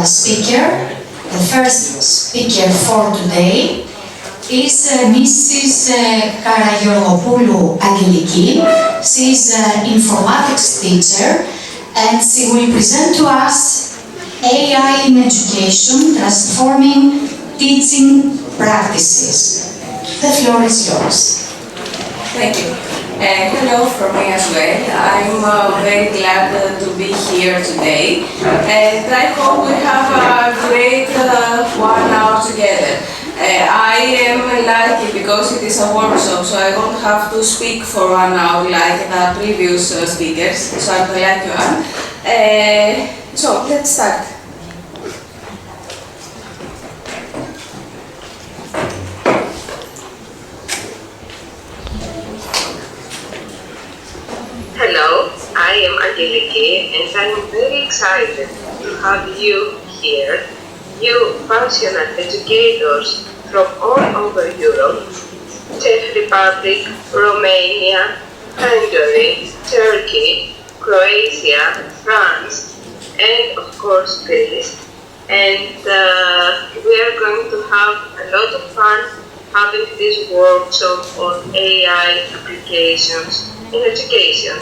speaker. The first speaker for today is Mrs. Gorgopotamou Angeliki. She is an informatics teacher and she will present to us AI in education, transforming teaching practices. The floor is yours. Thank you. Hello from me as well. I'm very glad to be here today, and I hope we have a great 1 hour together. I am lucky because it is a workshop, so I won't have to speak for 1 hour like the previous speakers, so I'm the lucky one. So let's start. Hello, I am Angeliki and I am very excited to have you here, you passionate educators from all over Europe, Czech Republic, Romania, Hungary, Turkey, Croatia, France, and of course Greece. And we are going to have a lot of fun having this workshop on AI applications in education.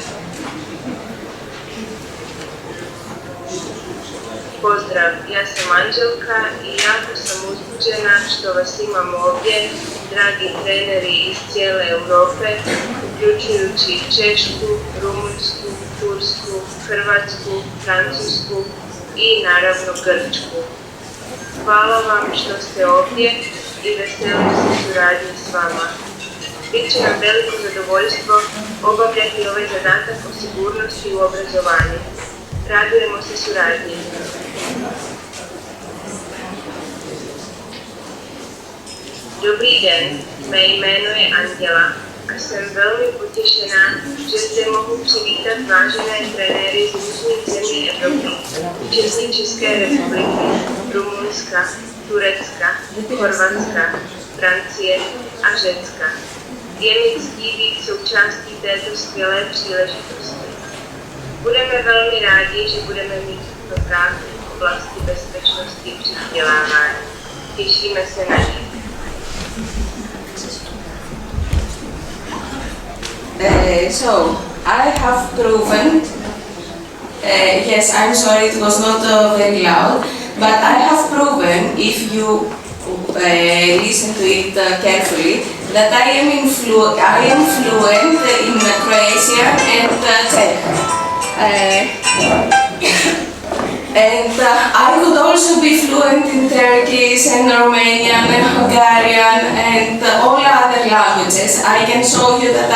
Pozdrav, ja sam Anđelka i jako sam uzbuđena što vas imam ovdje, dragi treneri iz cijele Europe, uključujući Češku, Rumunjsku, Tursku, Hrvatsku, Francusku i naravno Grčku. Hvala vam što ste ovdje i veselim se suradnji s vama. Biće nam veliko zadovoljstvo obavljati ovaj zadatak o sigurnosti u obrazovanju. Radujemo se suradnji. Dobrý den, mé jméno je Anděla a jsem velmi potěšená, že zde mohu přivítat vážené trenéry z různých zemí Evropy, včetně České republiky, Rumunska, Turecka, Chorvatska, Francie a Řecka. Je mi ctí být součástí této skvělé příležitosti. Budeme velmi rádi, že budeme mít práci v oblasti bezpečnosti při vzdělávání. Těšíme se na ně. So, I have proven, yes, I'm sorry it was not very loud, but I have proven, if you listen to it carefully, that I am fluent in Croatian and Czech. And I could also be fluent in Turkish and Romanian and Hungarian and all other languages. I can show you that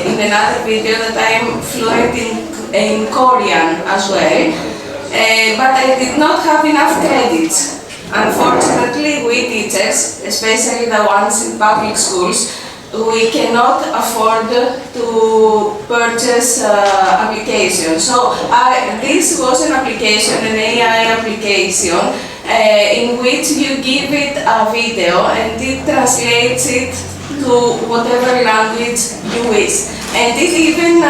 in another video, that I am fluent in Korean as well. But I did not have enough credits. Unfortunately, we teachers, especially the ones in public schools, we cannot afford to purchase applications. So this was an application, an AI application, in which you give it a video and it translates it to whatever language you wish. And it even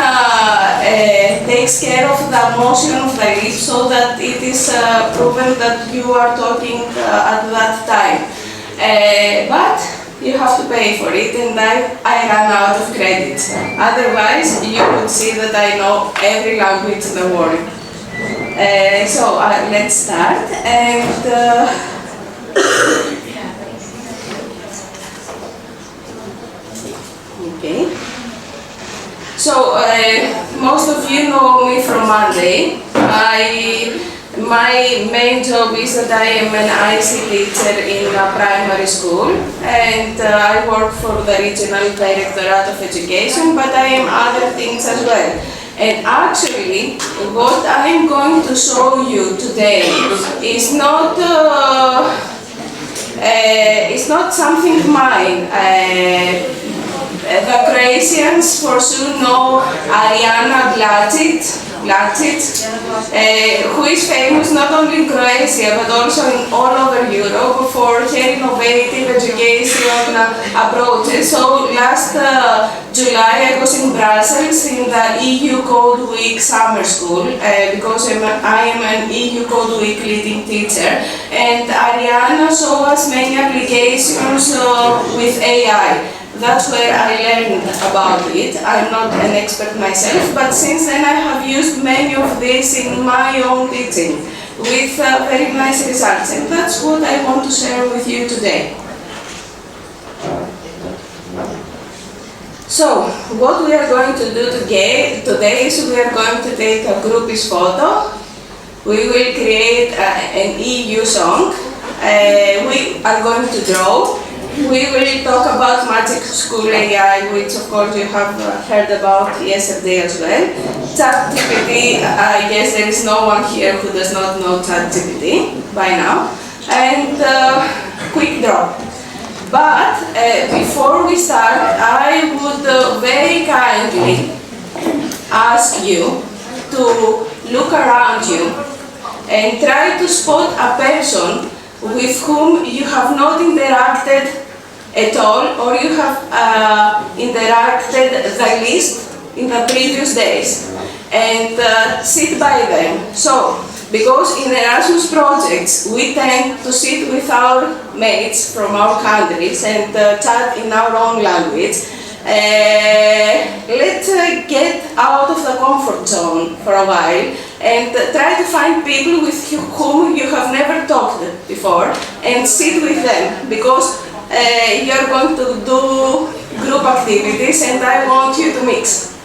takes care of the motion of the lips so that it is proven that you are talking at that time. But you have to pay for it, and I ran out of credits. Otherwise, you would see that I know every language in the world. So let's start. And okay. So most of you know me from Monday. My main job is that I am an IC teacher in a primary school, and I work for the Regional Directorate of Education, but I am other things as well. And actually, what I am going to show you today is not something mine. The Croatians for sure know Ariana Blačić. Blačić, who is famous not only in Croatia but also in all over Europe for her innovative education approaches. So last July I was in Brussels in the EU Code Week summer school because I am an EU Code Week leading teacher, and Ariana showed us many applications with AI. That's where I learned about it. I'm not an expert myself, but since then I have used many of these in my own teaching with very nice results, and that's what I want to share with you today. So, what we are going to do today is we are going to take a groupie photo. We will create an EU song. We are going to draw. We will talk about Magic School AI, which of course you have heard about yesterday as well. ChatGPT, I guess there is no one here who does not know ChatGPT by now. And quick draw. But before we start, I would very kindly ask you to look around you and try to spot a person with whom you have not interacted at all, or you have interacted the least in the previous days, and sit by them. So, because in Erasmus projects we tend to sit with our mates from our countries and chat in our own language, let's get out of the comfort zone for a while and try to find people with whom you have never talked before and sit with them, because you are going to do group activities and I want you to mix.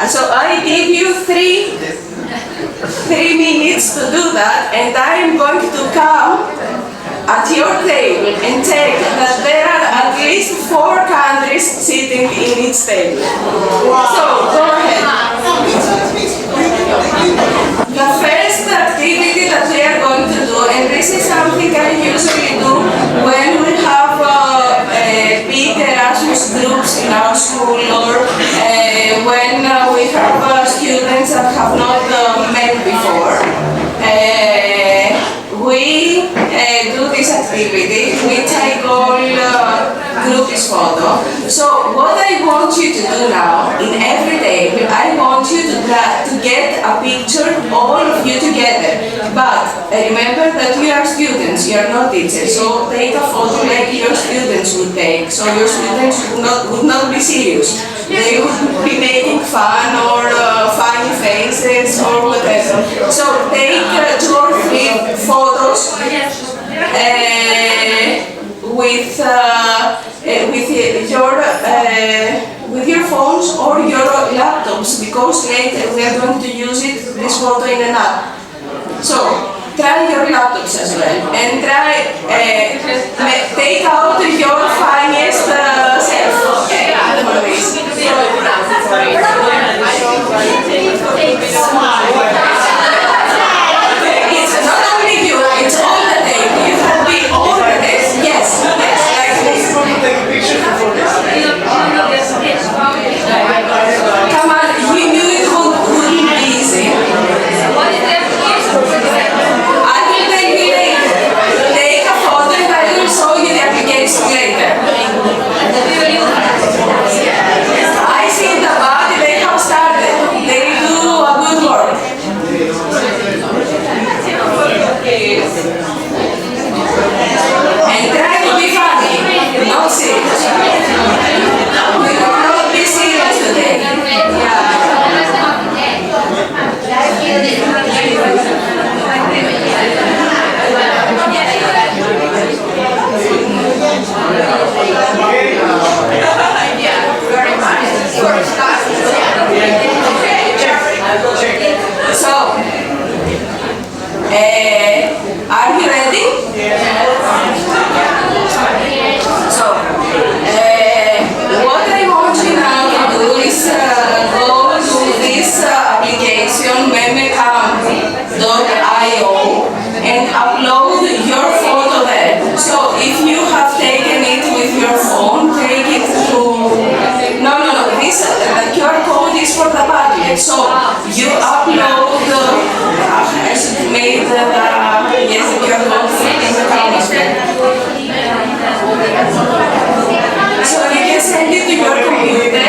So I give you three minutes to do that, and I am going to come at your table and check that there are at least 4 countries sitting in each table. So go ahead. The first activity that we are going to do, and this is something I usually do when we have big Erasmus groups in our school, or when we have students that have not met before. We do this activity, which I call groupie photo. So what I want you to do now, in every table, I want you to get a picture, all of you together. But remember that you are students, you are not teachers, so take a photo like your students would take. So your students would not be serious. They would be making fun or funny faces or whatever. So take 2 or 3 photos with your phones or your laptops, because later we are going to use this photo in an app. So try your laptops as well, and try take out your funniest self. It's not only you, it's all the table. You have to be all the days. Yes, like this. Come on, you knew it wouldn't be easy. I will tell you later. Take a photo and I will show you the application later. I see the body, they have started. They do a good work. And try to be funny, not serious. We will not be serious today. So, are you ready? So, what I want you now to do is go to this application, memecam.io, and upload your photo there. So, if you have taken it with your phone, take it to... No, this, the QR code is for the Padlet. So, you upload, I should make the, yes, you are logging in the account. So you can send it to your computer.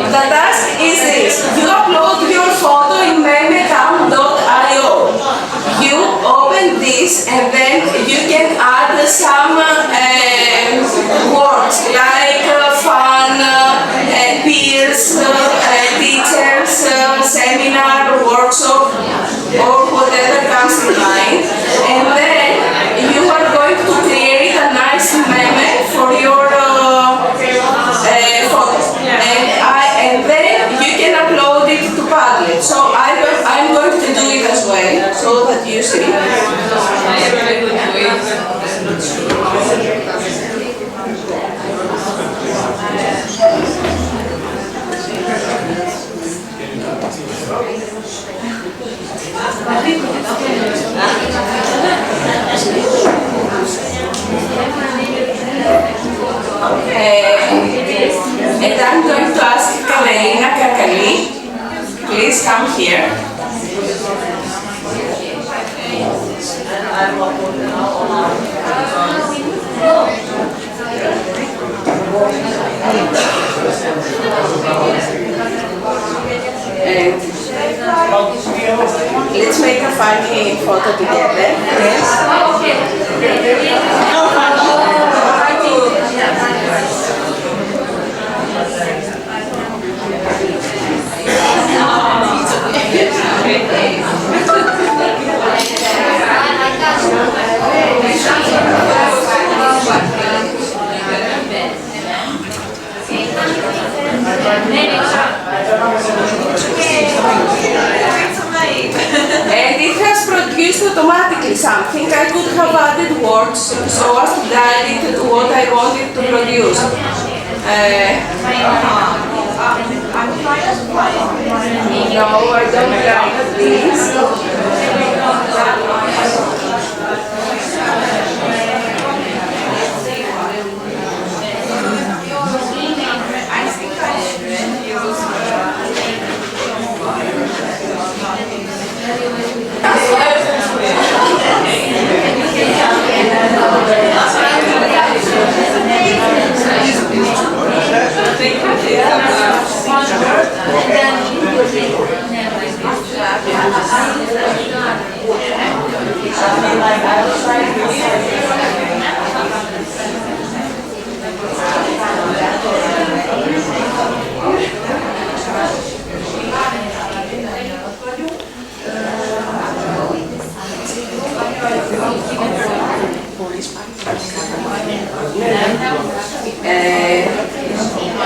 The task is this: you upload your photo in memecam.io. You open this and then you can add some words like fun, peers, teachers, seminar, workshop, or whatever comes to mind. And then you are going to create a nice meme for your photo. And then you can upload it to Padlet. So I'm going to do it as well, so that you see. And I'm going to ask Katerina Kakali, please come here. And let's make a funny photo together. And it has produced automatically something. I could have added words so as to guide it to what I wanted to produce. No, I don't like this.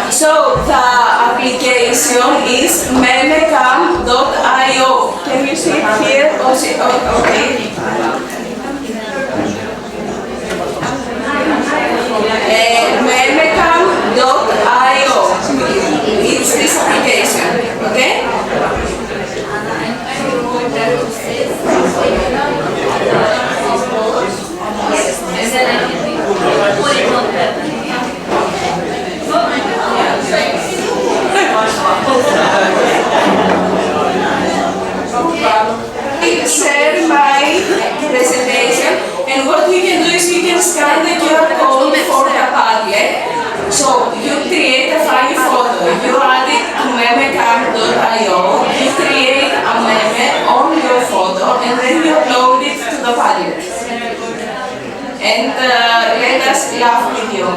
So the application is memecam.io. Can you see it here? Okay. Memecam.io. It's this application. Okay? Share my presentation, and what we can do is we can scan the QR code for the Padlet. So you create a funny photo, you add it to memecam.io, you create a meme on your photo, and then you upload it to the Padlet. And let us laugh with you.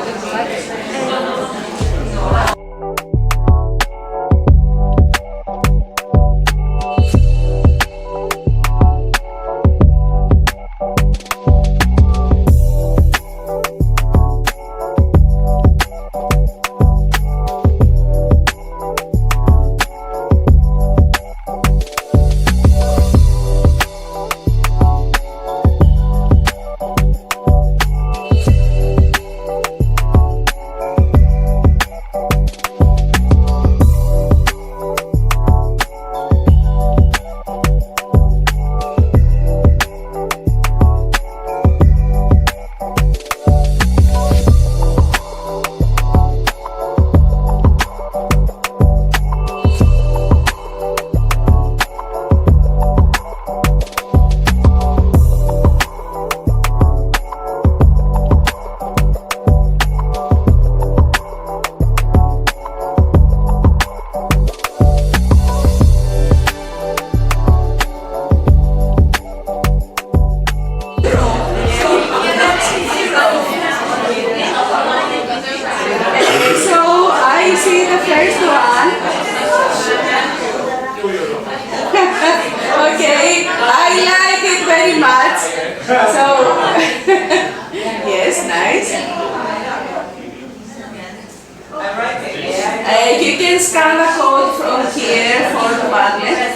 can scan the code from here for the Padlet.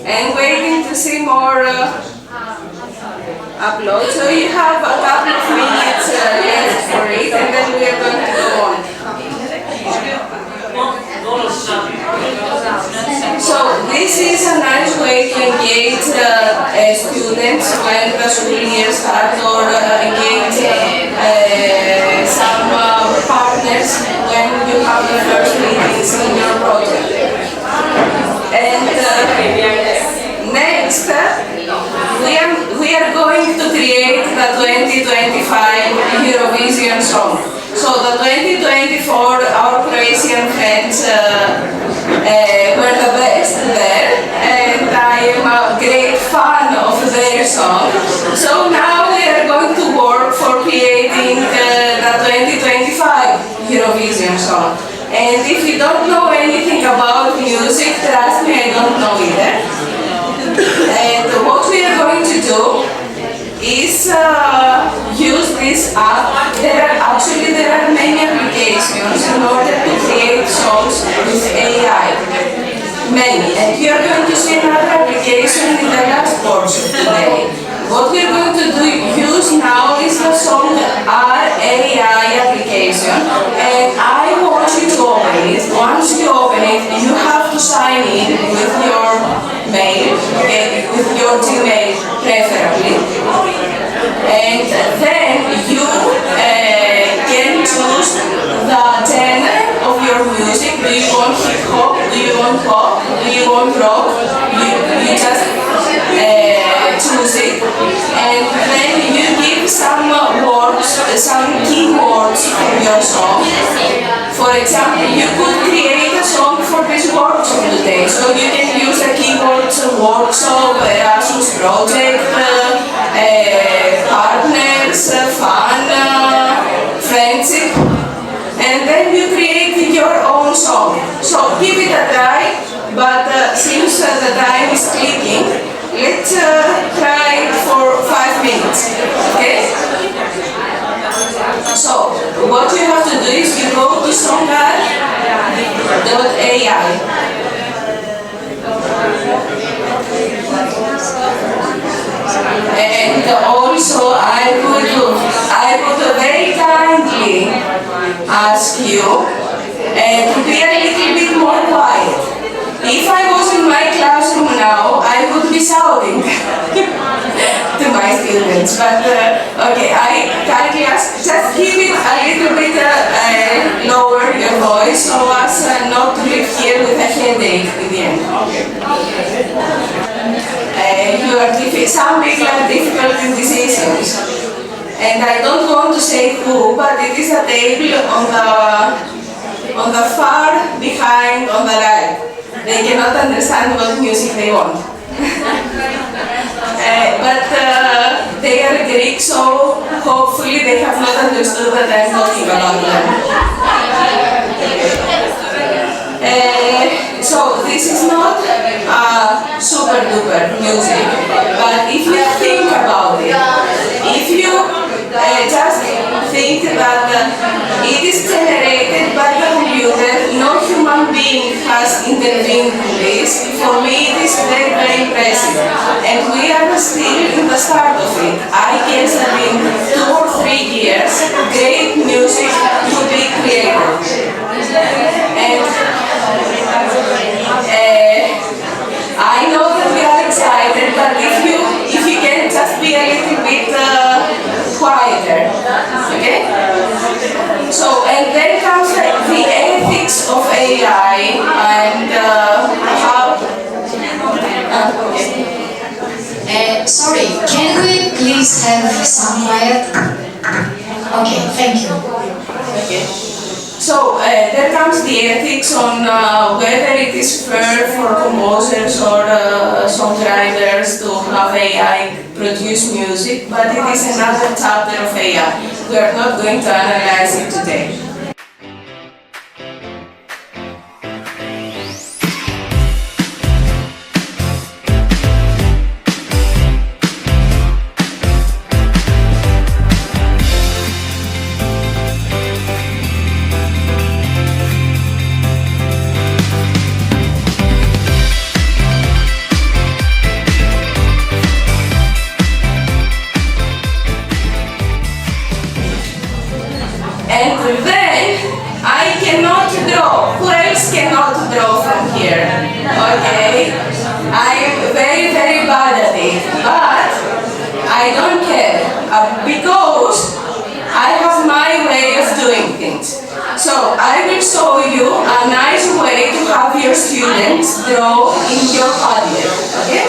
And waiting to see more uploads. So you have a couple of minutes left for it, and then we are going to go on. So this is a nice way to engage students when the school year starts, or engage some partners when you have the first meetings in your project. And next, we are going to create the 2025 Eurovision song. So the 2024, our Croatian friends were the best there, and I am a great fan of their song. So now we are going to work for creating the 2025 Eurovision song. And if you don't know anything about music, trust me, I don't know either. And what we are going to do is use this app. There are many applications in order to create songs with AI. Many. And we are going to see another application in the last portion today. What we are going to use now is the song RAI application, and I want you to open it. Once you open it, you have to sign in with your mail, okay, with your Gmail preferably, and then you can choose the genre of your music. Do you want hip hop? Do you want pop? Do you want rock? You just choose it, and then you give some words, some keywords for your song. For example, you could create a song for this workshop today, so you can use the keywords workshop, Erasmus project, partners, fun, friendship, and then you create your own song. So give it a try, but since the time is clicking, let's try it for 5 minutes, okay? So, what you have to do is you go to songar.ai, and also I would very kindly ask you to be a little bit more quiet. If I was in my classroom now, I would be shouting to my students, but okay, I kindly ask, just keep it a little bit lower your voice, so as not to leave here with a headache in the end. Some people are difficult in decisions, and I don't want to say who, but it is a table on the far behind on the right. They cannot understand what music they want. But they are Greek, so hopefully they have not understood that I'm talking about them. So this is not super duper music, but if you think about it, if you just think that it is generated by the computer, no human being has intervened in this, for me it is very, very impressive. And we are still in the start of it. I guess that in 2 or 3 years, great music will be created. And I know that we are excited, but if you can just be a little bit quieter, okay? So, and then comes the ethics of AI and how... Sorry, can we please have some quiet? Okay, thank you. Okay. So there comes the ethics on whether it is fair for composers or songwriters to have AI produce music, but it is another chapter of AI. We are not going to analyze it today. because I have my way of doing things. So I will show you a nice way to have your students draw in your Padlet, okay?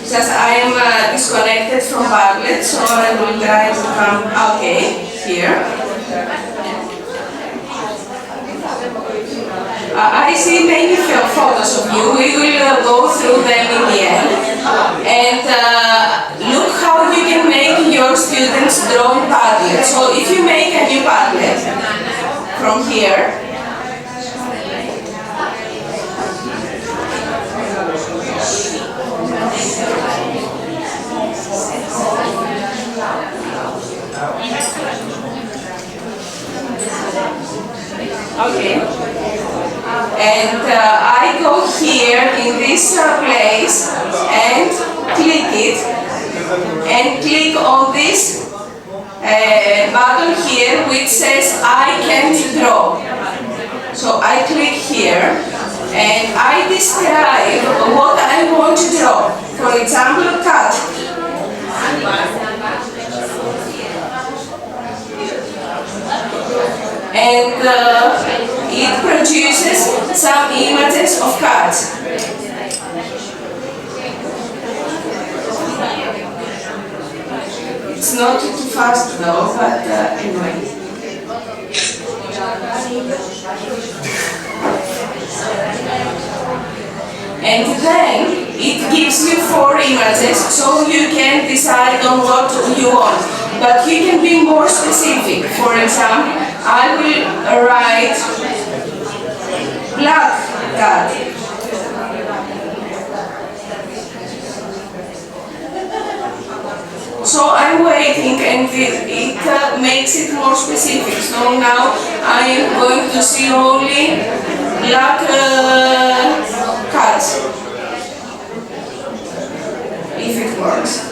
Just I am disconnected from Padlet, so I will try to come, okay, here. I see many photos of you. We will go through them in the end. And look how you can make your students draw in Padlet. So if you make a new Padlet from here, okay. And I go here in this place and click it and click on this button here which says I can't draw. So I click here and I describe what I want to draw. For example, cat. And it produces some images of cats. It's not too fast though, but anyway. And then it gives you 4 images so you can decide on what you want. But you can be more specific. For example, I will write black cat. So I'm waiting and it makes it more specific. So now I am going to see only black cats. If it works.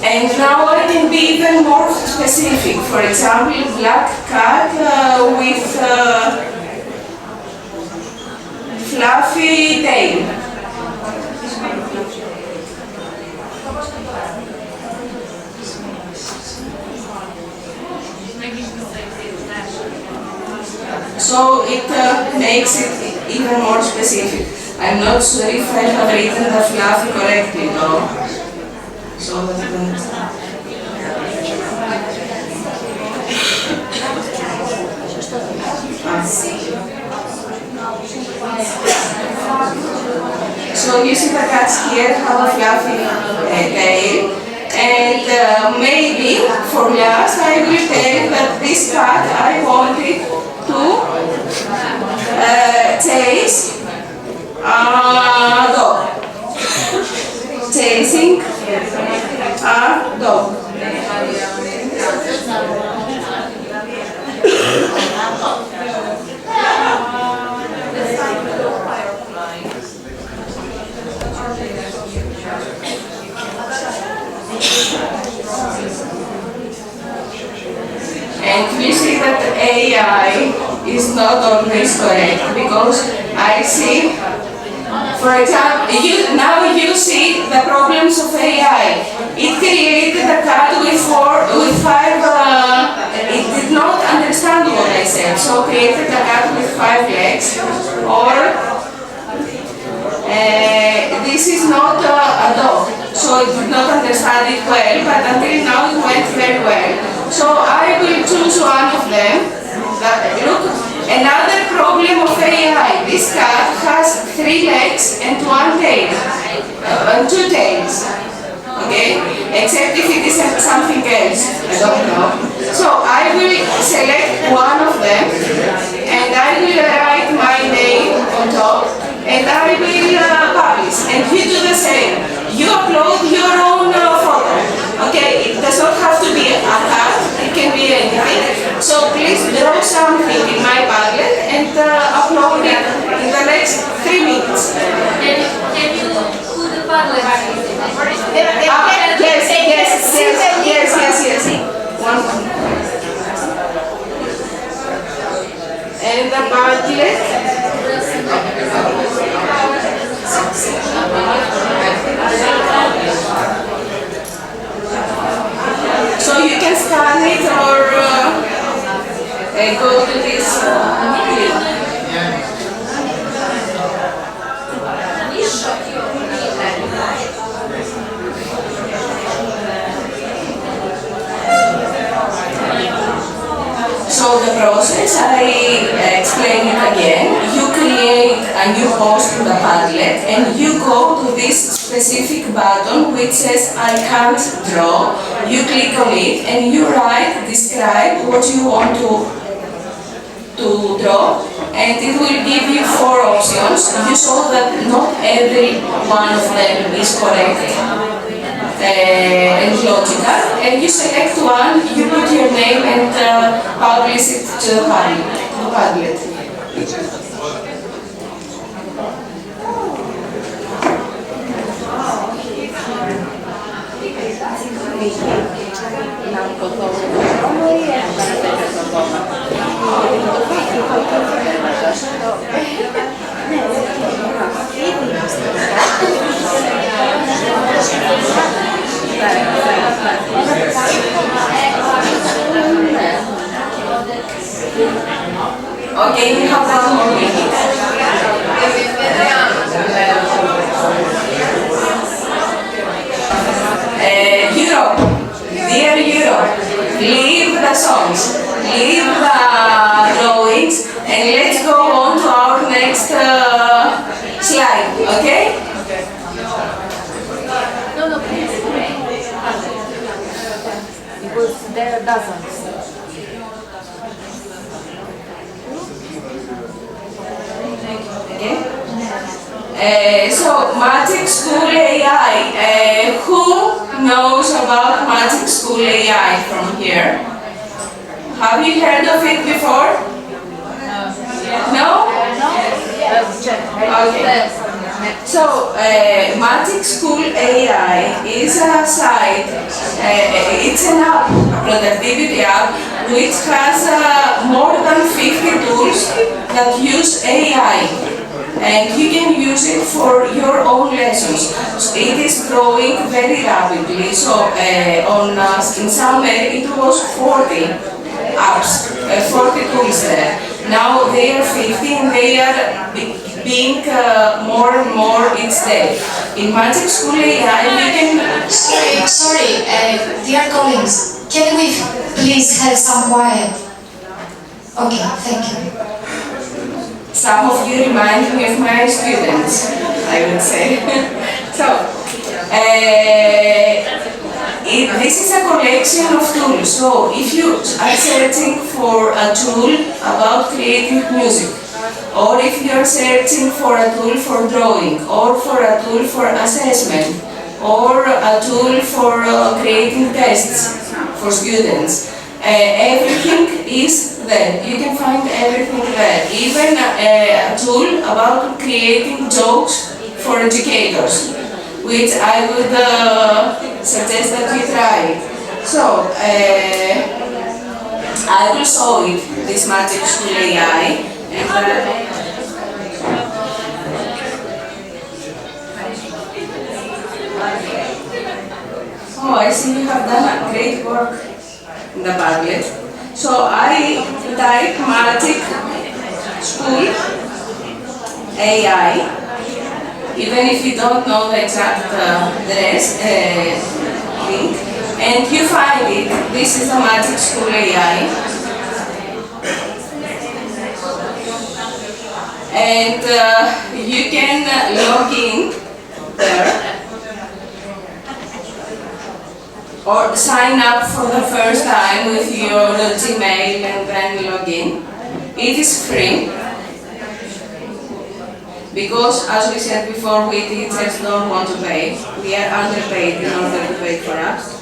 And now I can be even more specific. For example, black cat with fluffy tail. So it makes it even more specific. I'm not sure if I have written the fluffy correctly, no. So that you understand. So you see the cats here have a fluffy tail, and maybe for last I will tell that this cat I wanted to chase a dog. Chasing a dog. And you see that AI is not always correct because I see, for example, now you see the problems of AI. It created a cat with 5, it did not understand what I said, so created a cat with 5 legs, or this is not a dog, so it did not understand it well, but until now it went very well. So I will choose one of them. Look, another problem of AI. This cat has 3 legs and 1 tail, and 2 tails. Okay, except if it is something else, I don't know. So I will select one of them, and I will write my name on top, and I will publish. And you do the same. You upload your own photo. Okay, it does not have to be a cat, it can be anything. So please draw something in my Padlet Yes. One. And the Padlet. So you can scan it or go to this link. So the process, I explain it again. You create a new post to the Padlet and you go to this specific button which says I can't draw. You click on it and you describe what you want to draw, and it will give you 4 options. You saw that not every one of them is correct and logical, and you select one, you put your name and publish it to the Padlet. Okay, we have one more minute. Europe, dear Europe, leave the songs, leave the drawings, and let's go on to our next slide, okay? No, please. Because there are dozens. Okay. So Magic School AI. Who knows about Magic School AI from here? Have you heard of it before? No? Okay. So Magic School AI is a site. It's an app, a productivity app, which has more than 50 tools that use AI. And you can use it for your own lessons. It is growing very rapidly. So in summer it was 40 apps, 40 tools there. Now they are 50 and they are being more and more each day. In Magic School AI you can... Sorry, dear colleagues, can we please have some quiet? Okay, thank you. Some of you remind me of my students, I would say. So, this is a collection of tools. So, if you are searching for a tool about creating music, or if you are searching for a tool for drawing, or for a tool for assessment, or a tool for creating tests for students, everything is there. You can find everything there. Even a tool about creating jokes for educators, which I would suggest that you try. So, I will show it, this Magic School AI. And, oh, I see you have done a great work in the Padlet. So I type Magic School AI, even if you don't know the exact link, and you find it. This is the Magic School AI, and you can log in there. Or sign up for the first time with your Gmail and then log in. It is free because, as we said before, we teachers don't want to pay. We are underpaid in order to pay for us.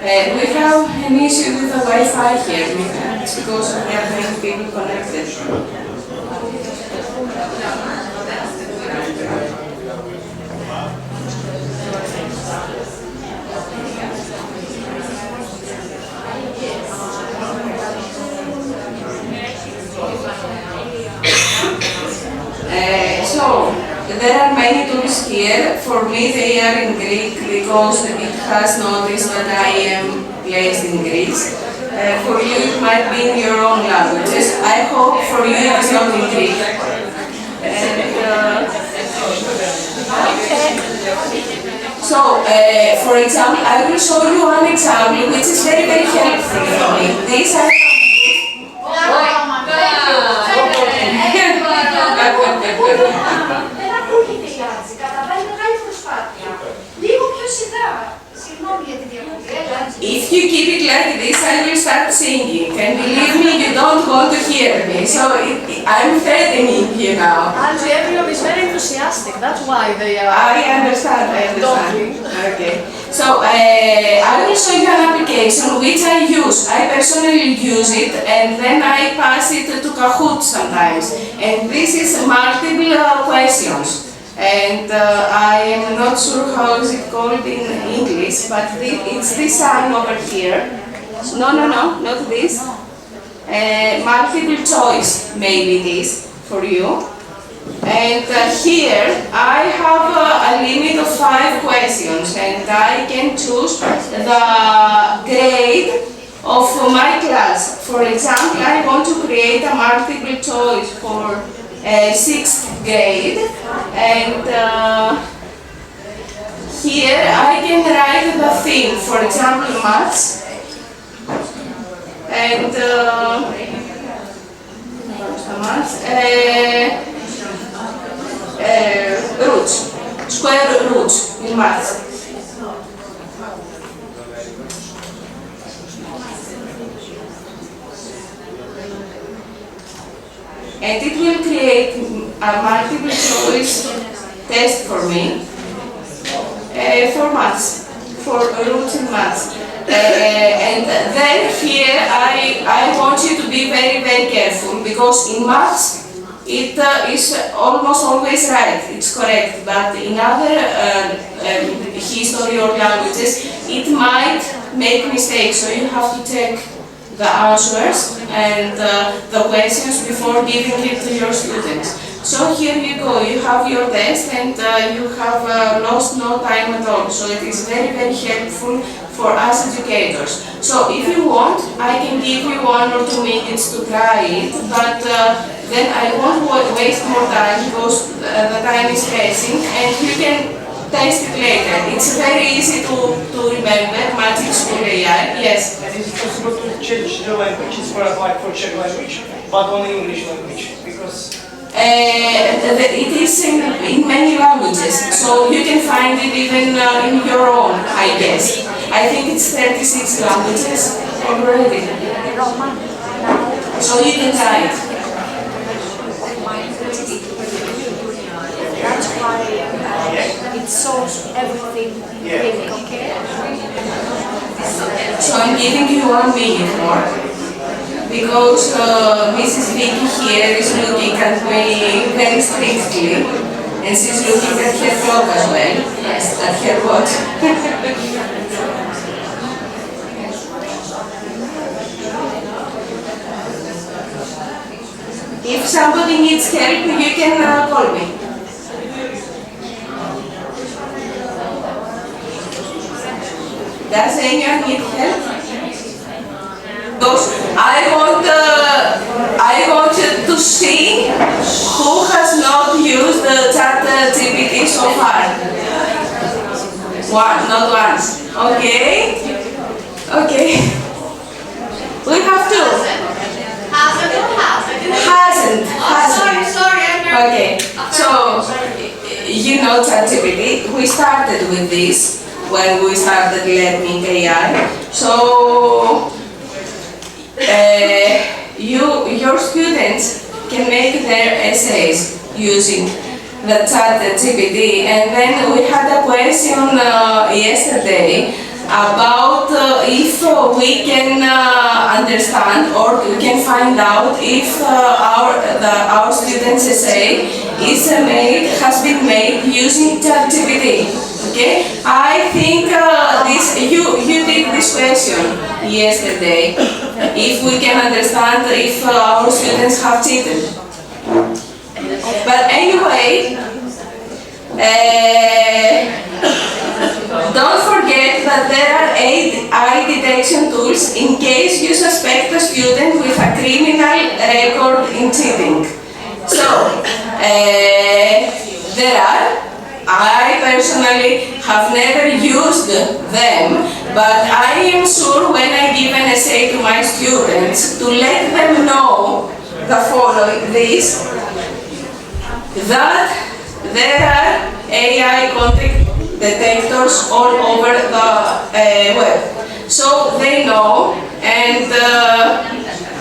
We have an issue with the Wi-Fi here. It's because we have many people connected. So, there are many tools here. For me, they are in Greek because it has noticed that I am placed in Greece. For you, it might be in your own languages. I hope for you it is not in Greek. For example, I will show you one example which is very, very helpful for me. These are if you keep it like this, I will start singing. And believe me, you don't want to hear me. So I'm threatening you now. Actually, everyone is very enthusiastic. That's why they are. I understand. Okay. So I will show you an application which I use. I personally use it, and then I pass it to Kahoot sometimes. And this is multiple questions. And I am not sure how is it called in English, but it's this sign over here. No, not this. Multiple choice, maybe this for you. And here I have a limit of 5 questions, and I can choose the grade of my class. For example, I want to create a multiple choice for 6th grade, and here I can write the theme, for example, maths, and roots, square roots in maths. And it will create a multiple choice test for me for maths, for roots in maths. And then here I want you to be very, very careful, because in maths it is almost always right, it's correct, but in other history or languages it might make mistakes, so you have to check the answers and the questions before giving it to your students. So here you go, you have your test, and you have lost no time at all. So it is very, very helpful for us educators. So if you want, I can give you 1 or 2 minutes to try it, but then I won't waste more time because the time is passing, and you can test it later. It's very easy to remember, Magic School AI. Yes? And is it possible to change the languages for Czech language, but only English language? Because it is in many languages, so you can find it even in your own, I guess. I think it's 36 languages already. So you can try it. That's why it shows everything in Greek, okay? So I'm giving you 1 minute more, because Mrs. Vicky here is looking at me very strictly, and she's looking at her clock as well, at her watch. If somebody needs help, you can call me. Does anyone need help? Because I want to see who has not used the ChatGPT so far. Not once. Okay? Okay. We have two. Hasn't. Sorry, I'm not. Okay. So, you know ChatGPT. We started with this when we started learning AI. So, your students can make their essays using the ChatGPT. And then we had a question yesterday about if we can understand or we can find out if our students' essay has been made using ChatGPT. Okay, I think you did this question yesterday. If we can understand if our students have cheated. But anyway, don't forget that there are AI detection tools in case you suspect a student with a criminal record in cheating. So, I personally have never used them, but I am sure when I give an essay to my students to let them know the following, that there are AI content detectors all over the web. So they know, and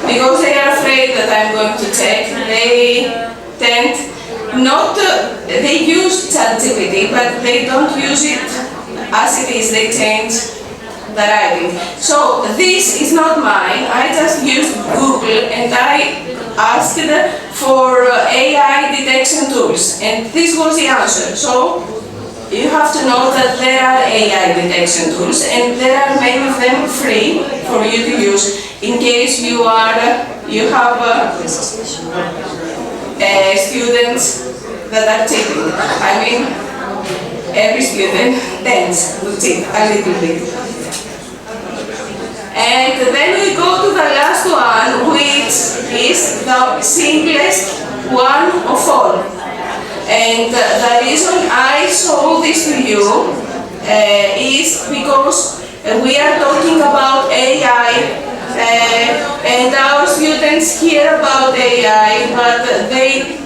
because they are afraid that I'm going to check, they tend not they use ChatGPT, but they don't use it as it is, they change the writing. So this is not mine, I just used Google and I asked for AI detection tools, and this was the answer. So you have to know that there are AI detection tools, and there are many of them free for you to use in case you have students that are cheating. I mean, every student tends to cheat a little bit. And then we go to the last one, which is the simplest one of all. And the reason I show this to you is because we are talking about AI and our students hear about AI, but they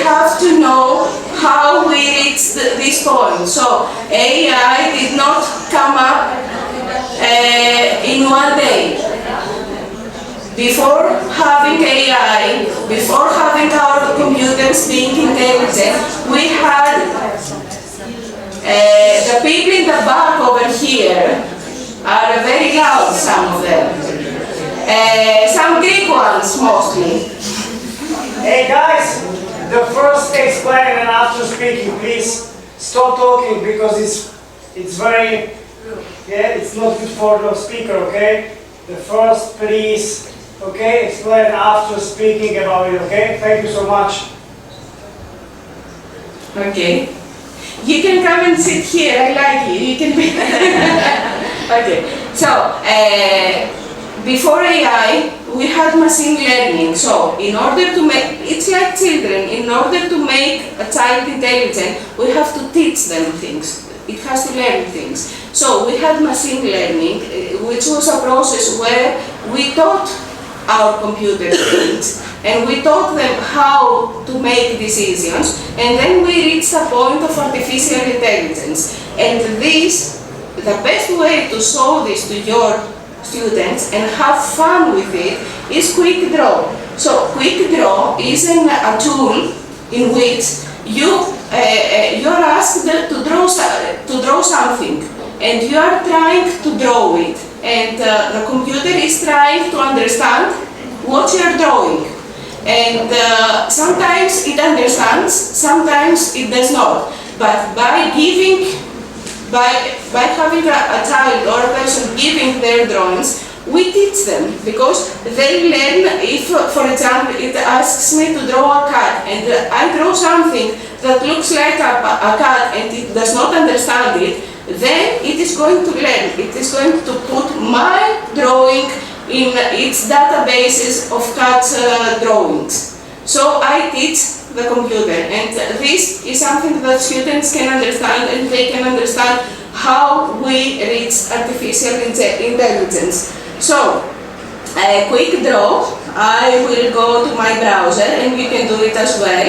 have to know how we reached this point. So AI did not come up in one day. Before having AI, before having our computers being intelligent, we had the people in the back over here are very loud, some of them. Some Greek ones mostly. Hey guys, the first explain and after speaking, please stop talking because it's very, it's not good for the speaker, okay? The first, please, okay, explain after speaking about it, okay? Thank you so much. Okay. You can come and sit here, I like you. You can be. Okay. So, before AI, we had machine learning. So, in order to make, it's like children, in order to make a child intelligent, we have to teach them things. It has to learn things. So, we had machine learning, which was a process where we taught our computer things, and we taught them how to make decisions, and then we reached a point of artificial intelligence. And this, the best way to show this to your students and have fun with it is Quick Draw. So Quick Draw is a tool in which you're asked to draw something, and you are trying to draw it, and the computer is trying to understand what you are drawing. And sometimes it understands, sometimes it does not. But by having a child or a person giving their drawings, we teach them, because they learn. If, for example, it asks me to draw a cat, and I draw something that looks like a cat and it does not understand it, then it is going to learn. It is going to put my drawing in its databases of cat drawings. So I teach the computer, and this is something that students can understand, and they can understand how we reach artificial intelligence. So, Quick Draw, I will go to my browser, and you can do it as well.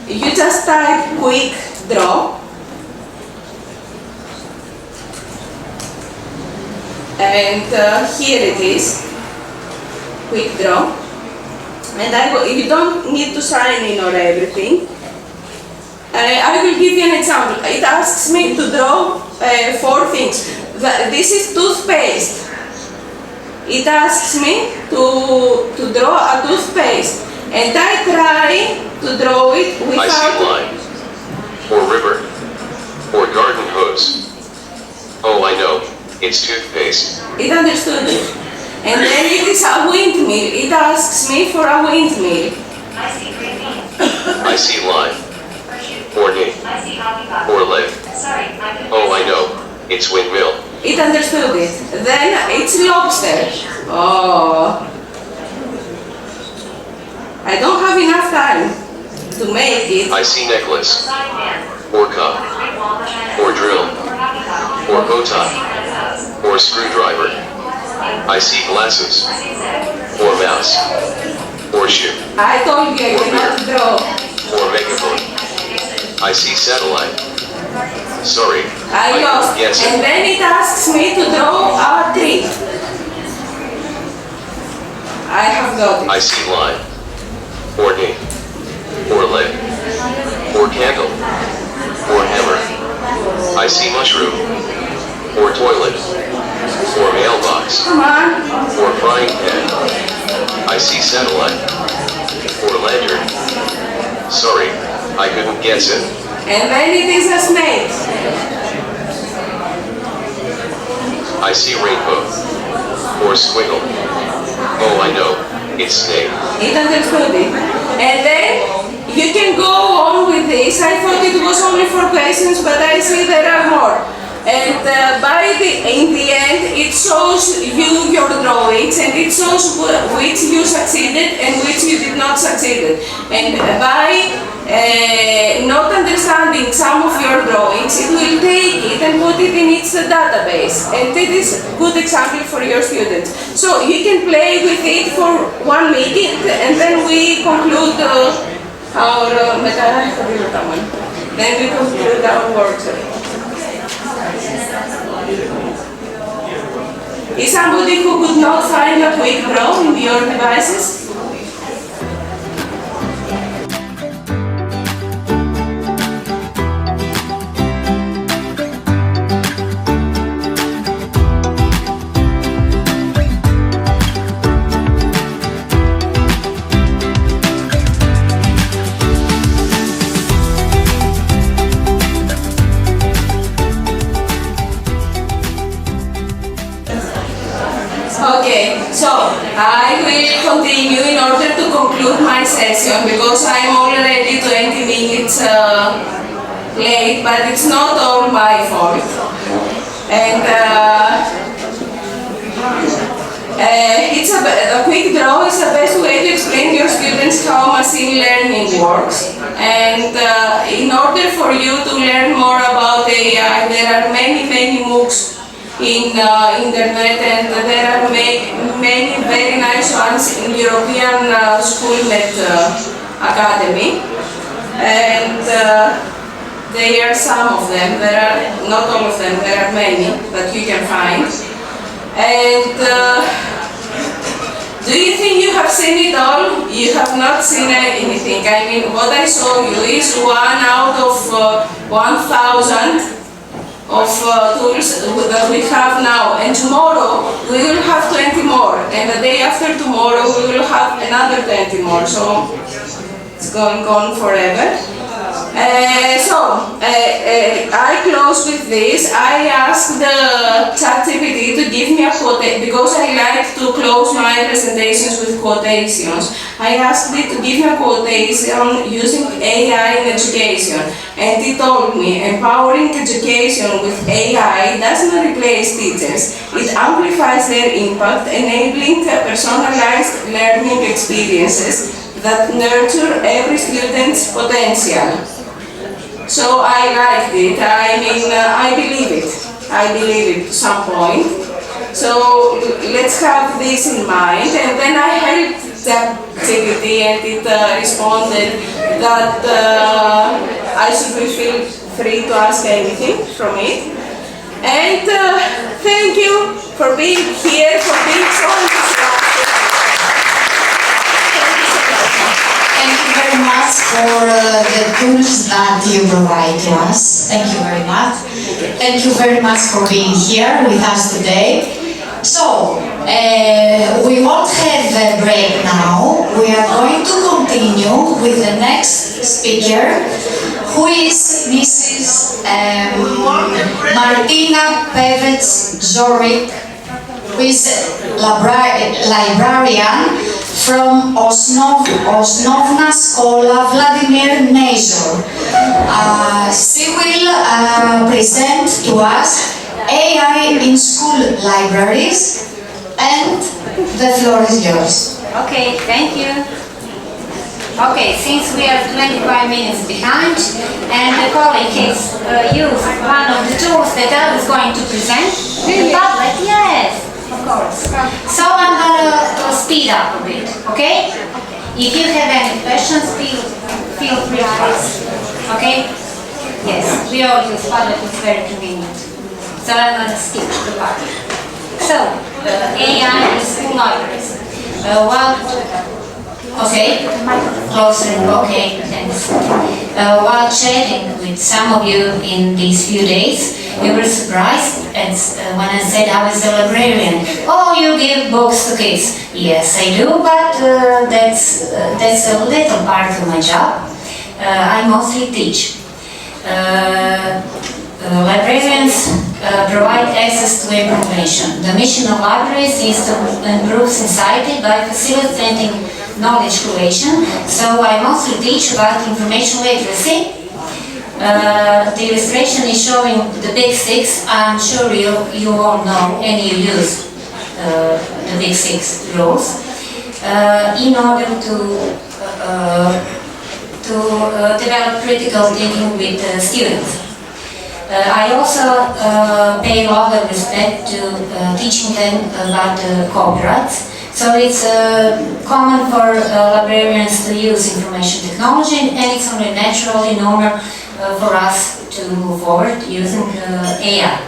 You just type Quick Draw, and here it is, Quick Draw. And you don't need to sign in or everything. I will give you an example. It asks me to draw 4 things. This is toothpaste. It asks me to draw a toothpaste, and I try to draw it without... I see line, or river, or garden hose. Oh, I know, it's toothpaste. It understood it. And then it is a windmill. It asks me for a windmill. I see line, or knee, or leg. Oh, I know, it's windmill. It understood it. Then it's lobster. Oh. I don't have enough time to make it. I see necklace, or cup, or drill, or bow tie, or screwdriver. I see glasses, or mouse, or shoe, I told you I cannot draw. or megaphone. I see satellite. Sorry, I lost. couldn't guess And it. then it asks me to draw a tree. I have got it. I see line, or knee, or leg, or candle, or hammer. I see mushroom, or toilet, or mailbox, Come on. or frying pan. I see satellite, or lantern. Sorry, I couldn't guess it. And then it is a snake. I see rainbow, or squiggle. Oh, I know, it's snake. It understood it. And then you can go on with this. I thought it was only for questions, but I see there are more. And in the end, it shows you your drawings, and it shows which you succeeded and which you did not succeed. And by not understanding some of your drawings, it will take it and put it in its database. And it is a good example for your students. So you can play with it for 1 meeting, and then we conclude our then we conclude our workshop. Is somebody who could not find a quick draw in your devices? Okay, so I will continue in order to conclude my session because I'm already 20 minutes late, but it's not all my fault. And it's a quick draw is the best way to explain to your students how machine learning works. And in order for you to learn more about AI, there are many MOOCs in internet, and there are many very nice ones in European Schoolnet Academy, and there are some of them. There are not all of them. There are many that you can find. And do you think you have seen it all? You have not seen anything. I mean, what I show you is 1 out of 1,000 of tools that we have now, and tomorrow we will have 20 more, and the day after tomorrow we will have another 20 more, so it's going on forever. I close with this. I asked the ChatGPT to give me a quotation, because I like to close my presentations with quotations. I asked it to give me a quotation using AI in education, and it told me, empowering education with AI does not replace teachers. It amplifies their impact, enabling personalized learning experiences that nurture every student's potential. So I liked it. I mean, I believe it. I believe it to some point. So let's have this in mind. And then I helped ChatGPT, and it responded that I should feel free to ask anything from it. And thank you for being here, for being so enthusiastic. Thank you very much for the tools that you provide to us. Thank you very much. Thank you very much for being here with us today. So, we won't have a break now. We are going to continue with the next speaker, who is Mrs. Martina Pevec-Zorik, who is a librarian from Osnovna Škola Vladimir Nezor. She will present to us AI in school libraries, and the floor is yours. Okay, thank you. Okay, since we are 25 minutes behind and the colleague has used one of the tools that I was going to present, the tablet, yes, of course. So I'm going to speed up a bit, okay? If you have any questions, feel free to ask, okay? Yes, we all use tablet, it's very convenient. So I'm going to skip to the part. So, AI in school libraries. Okay, closer, okay, thanks. While chatting with some of you in these few days, you were surprised when I said I was a librarian. Oh, you give books to kids. Yes, I do, but that's a little part of my job. I mostly teach. Librarians provide access to information. The mission of libraries is to improve society by facilitating knowledge creation. So I mostly teach about information literacy. The illustration is showing the big six. I'm sure you all know and you use the big six rules in order to develop critical thinking with students. I also pay a lot of respect to teaching them about copyrights. So it's common for librarians to use information technology, and it's only naturally normal for us to move forward using AI.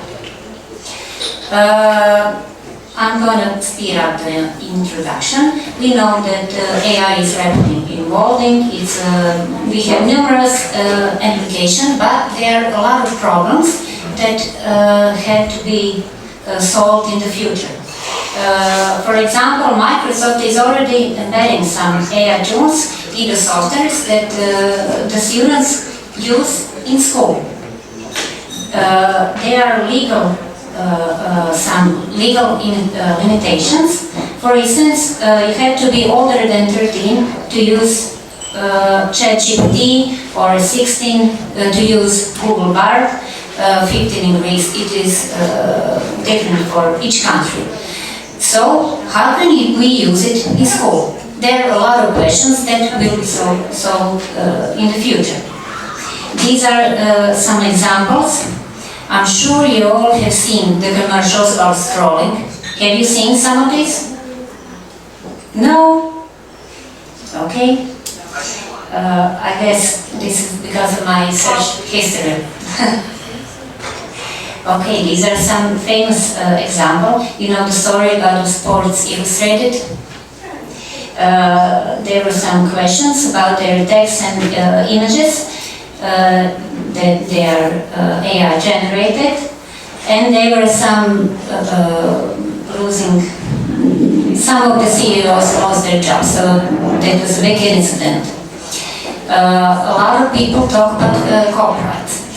I'm going to speed up the introduction. We know that AI is rapidly evolving. We have numerous applications, but there are a lot of problems that have to be solved in the future. For example, Microsoft is already embedding some AI tools in the softwares that the students use in school. There are some legal limitations. For instance, you have to be older than 13 to use ChatGPT, or 16 to use Google Bard, 15 in Greece. It is different for each country. So, how can we use it in school? There are a lot of questions that will be solved in the future. These are some examples. I'm sure you all have seen the commercials about scrolling. Have you seen some of these? No? Okay. I guess this is because of my search history. Okay, these are some famous examples. You know the story about the Sports Illustrated? There were some questions about their text and images that they are AI generated, and there were some some of the CEOs lost their jobs, so that was a big incident. A lot of people talk about copyrights.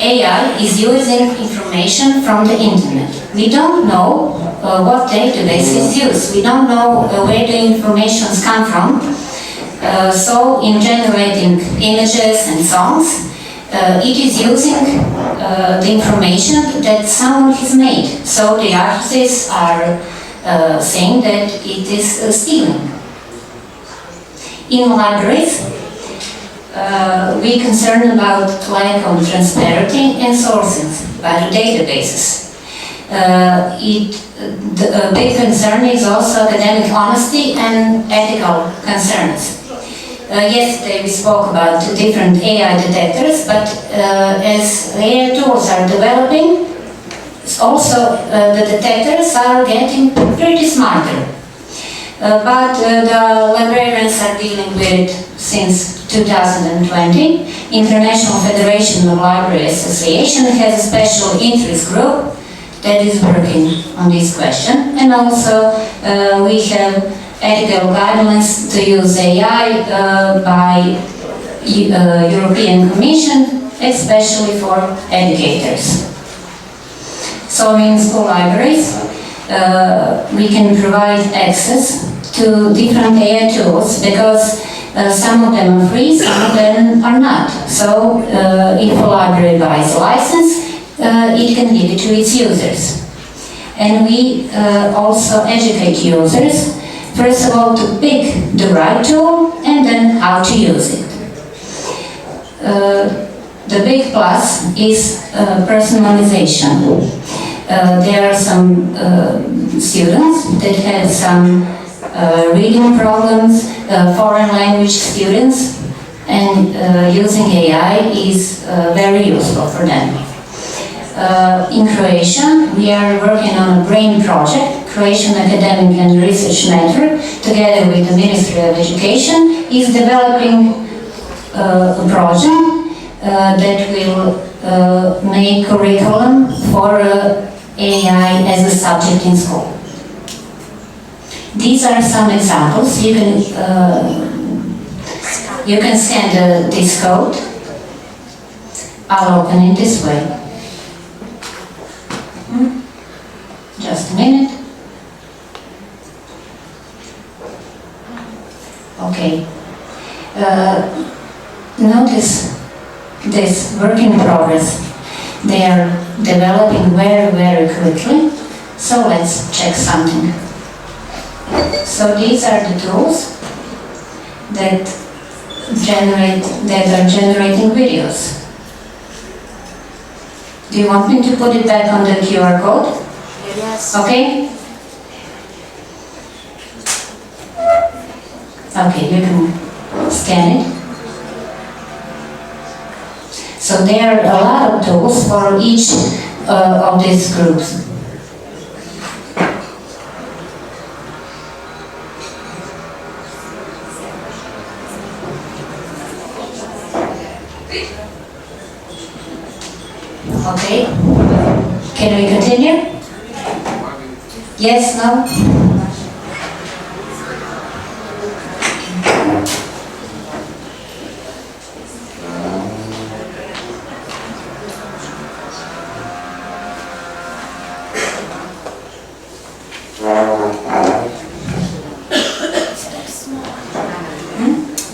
AI is using information from the internet. We don't know what database is used. We don't know where the informations come from. So in generating images and songs, it is using the information that someone has made. So the artists are saying that it is stealing. In libraries, we are concerned about lack of transparency and sources by the databases. The big concern is also academic honesty and ethical concerns. Yesterday we spoke about different AI detectors, but as AI tools are developing, also the detectors are getting pretty smarter. But the librarians are dealing with since 2020. International Federation of Library Association has a special interest group that is working on this question, and also we have ethical guidelines to use AI by European Commission, especially for educators. So in school libraries, we can provide access to different AI tools because some of them are free, some of them are not. So if a library buys a license, it can give it to its users. And we also educate users, first of all, to pick the right tool and then how to use it. The big plus is personalization. There are some students that have some reading problems, foreign language students, and using AI is very useful for them. In Croatia, we are working on a BRAIN project. Croatian Academic and Research Network, together with the Ministry of Education, is developing a project that will make curriculum for AI as a subject in school. These are some examples. You can scan this code. I'll open it this way. Just a minute. Okay. Notice this work in progress. They are developing very, very quickly. So let's check something. So these are the tools that are generating videos. Do you want me to put it back on the QR code? Yes. Okay? Okay, you can scan it. So there are a lot of tools for each of these groups. Okay, can we continue? Yes, no?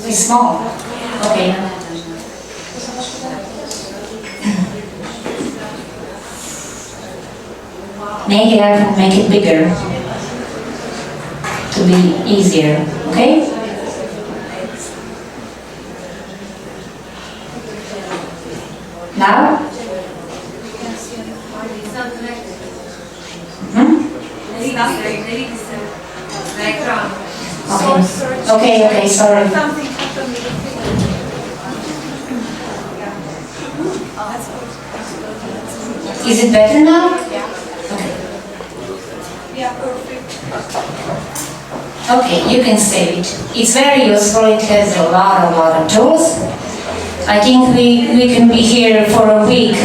It's small. Okay. Maybe I can make it bigger to be easier, okay? Now? Okay, sorry. Is it better now? Okay, you can save it. It's very useful. It has a lot of tools. I think we can be here for a week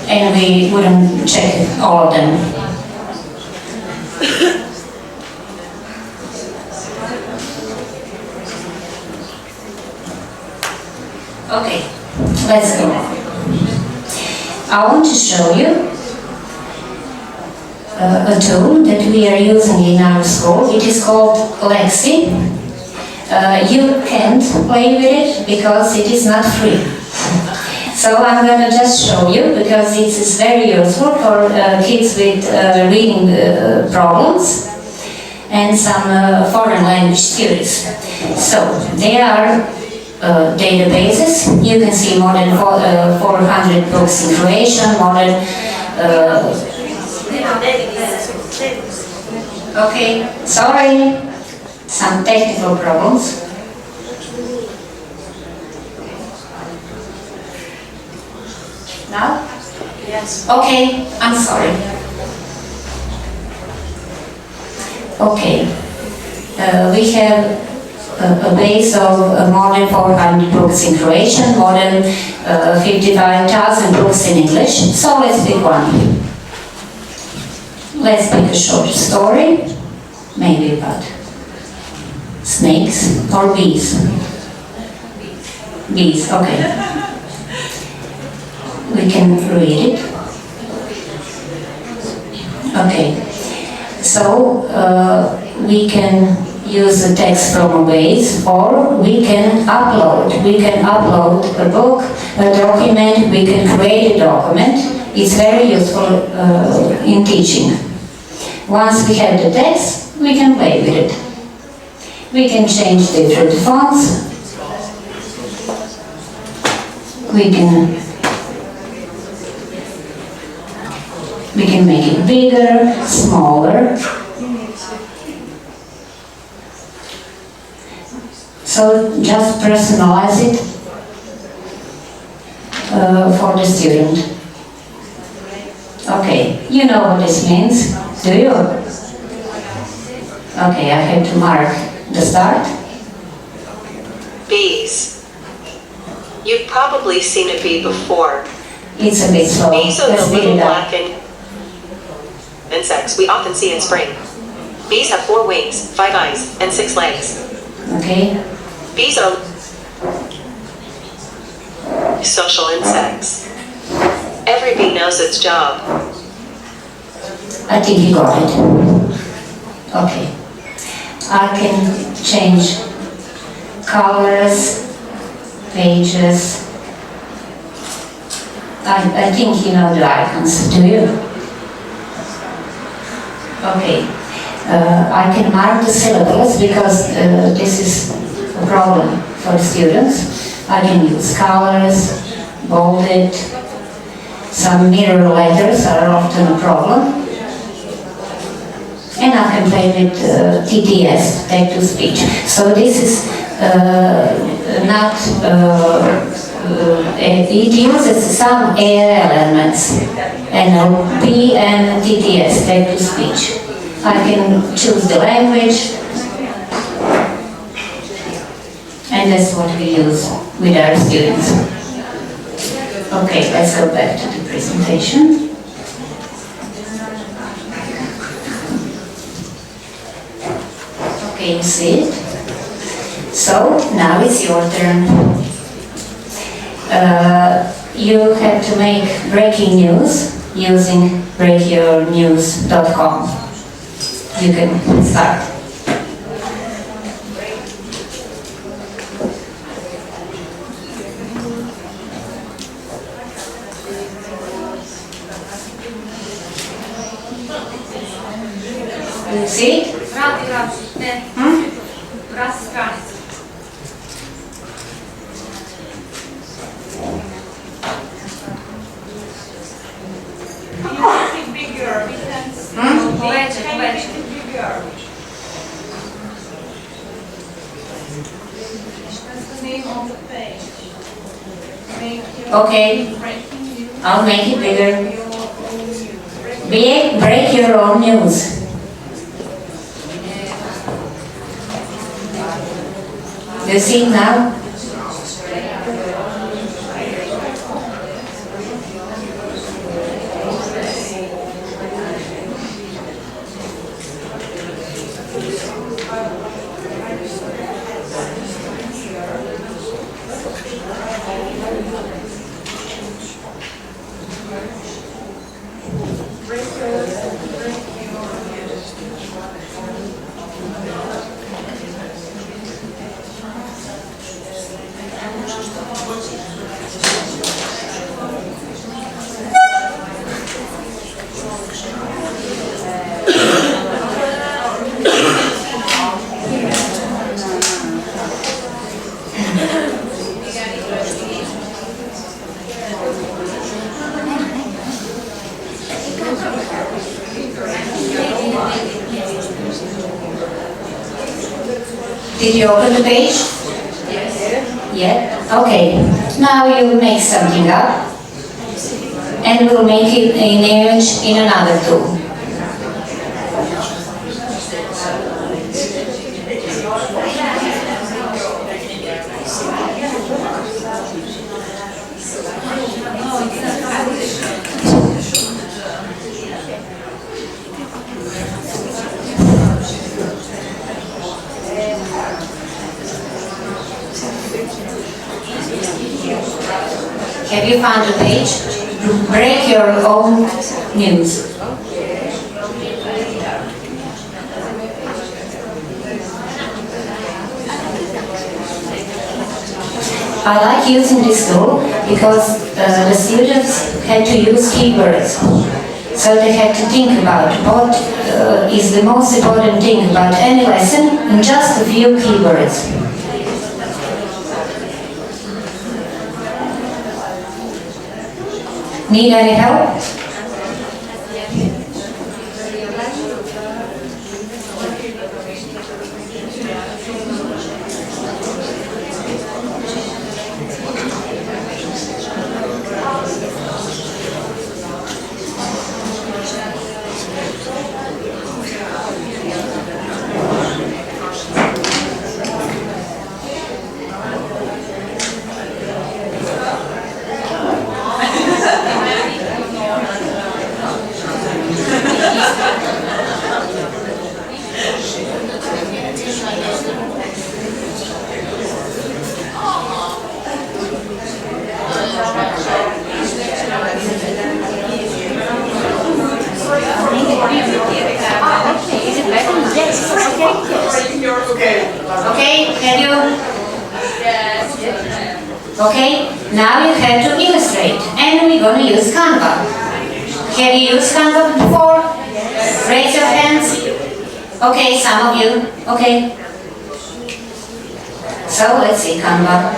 and we wouldn't check all of them. Okay, let's go. I want to show you a tool that we are using in our school. It is called Lexi. You can't play with it because it is not free. So I'm going to just show you because it is very useful for kids with reading problems and some foreign language students. So they are databases. You can see more than 400 books in Croatian, more than okay, sorry, some technical problems. Now? Yes. Okay, I'm sorry. Okay, we have a base of more than 400 books in Croatian, more than 55,000 books in English. So let's pick one. Let's pick a short story, maybe about snakes or bees. Bees, okay. We can read it. Okay. So we can use the text from a base, or we can upload. We can upload a book, a document, we can create a document. It's very useful in teaching. Once we have the text, we can play with it. We can change different fonts. We can make it bigger, smaller. So just personalize it for the student. Okay, you know what this means, do you? Okay, I have to mark the start. Bees. You've probably seen a bee before. It's a bit slow. Bees are Let's the speed little it up. black insects we often see in spring. Bees have 4 wings, 5 eyes, and 6 legs. Okay. Bees are social insects. Every bee knows its job. I think you got it. Okay. I can change colors, pages. I think you know the icons, do you? Okay. I can mark the syllables because this is a problem for the students. I can use colors, bold it. Some mirror letters are often a problem. And I can play with TTS, text to speech. So this is not, it uses some AI elements, NLP and TTS, text to speech. I can choose the language, and that's what we use with our students. Okay, let's go back to the presentation. Okay, you see it? So, now it's your turn. You have to make breaking news using breakyournews.com. You can start. You see it? Okay, I'll make it bigger. Break your own news. You see it now? Did you open the page? Yes. Yeah? Okay. Now you make something up and we'll make it an image in another tool. Have you found the page? Break your own news. I like using this tool because the students had to use keywords. So they had to think about what is the most important thing about any lesson in just a few keywords. Need any help? Okay, can you? Okay, now you have to illustrate, and we're going to use Canva. Have you used Canva before? Raise your hands. Okay, some of you. Okay. So let's see Canva.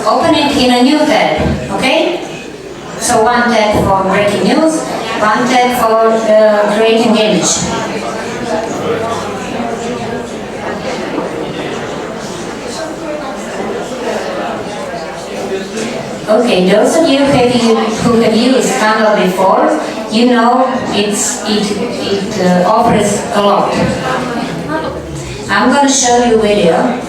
Open it in a new tab, okay? So one tab for breaking news, one tab for creating image. Okay, those of you who have used Canva before, you know it offers a lot. I'm going to show you a video.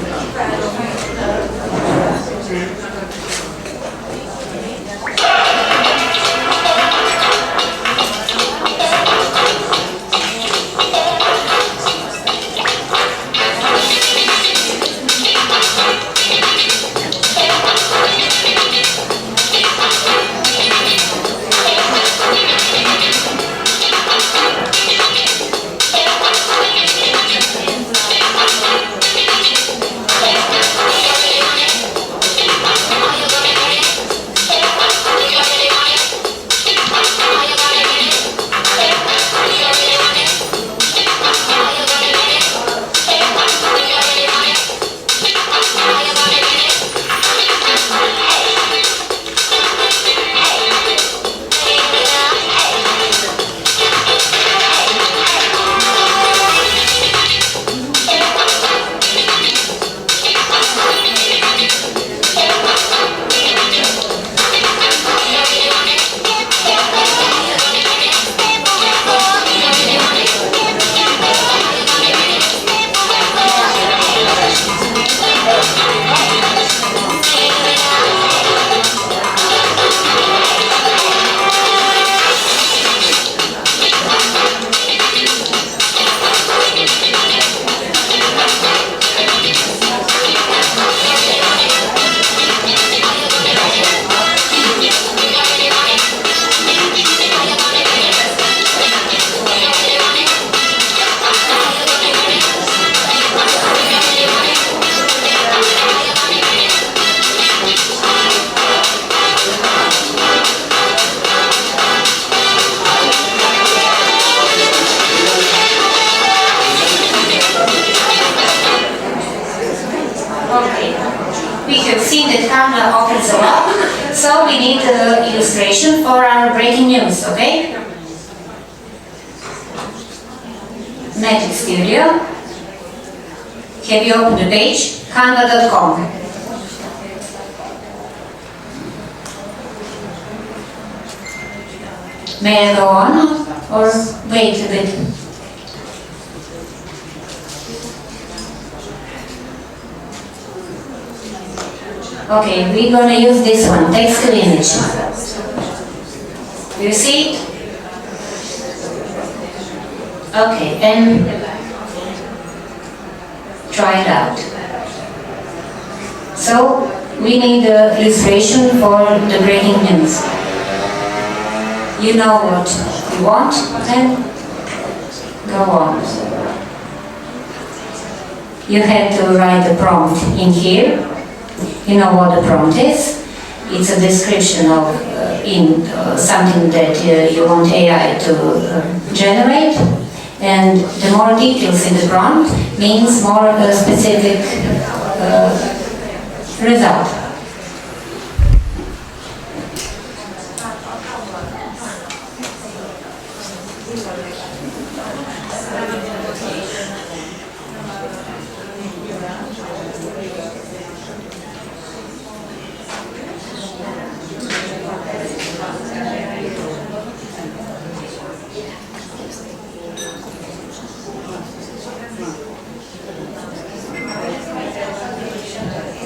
We have seen that Canva offers a lot, so we need the illustration for our breaking news, okay? Magic Studio. Have you opened the page? Canva.com. May I go on or wait a bit? Okay, we're gonna use this one, text to image. You see it? Okay, and try it out. So, we need the illustration for the breaking news. You know what you want, then go on. You have to write the prompt in here. You know what the prompt is. It's a description of something that you want AI to generate. And the more details in the prompt means more specific result.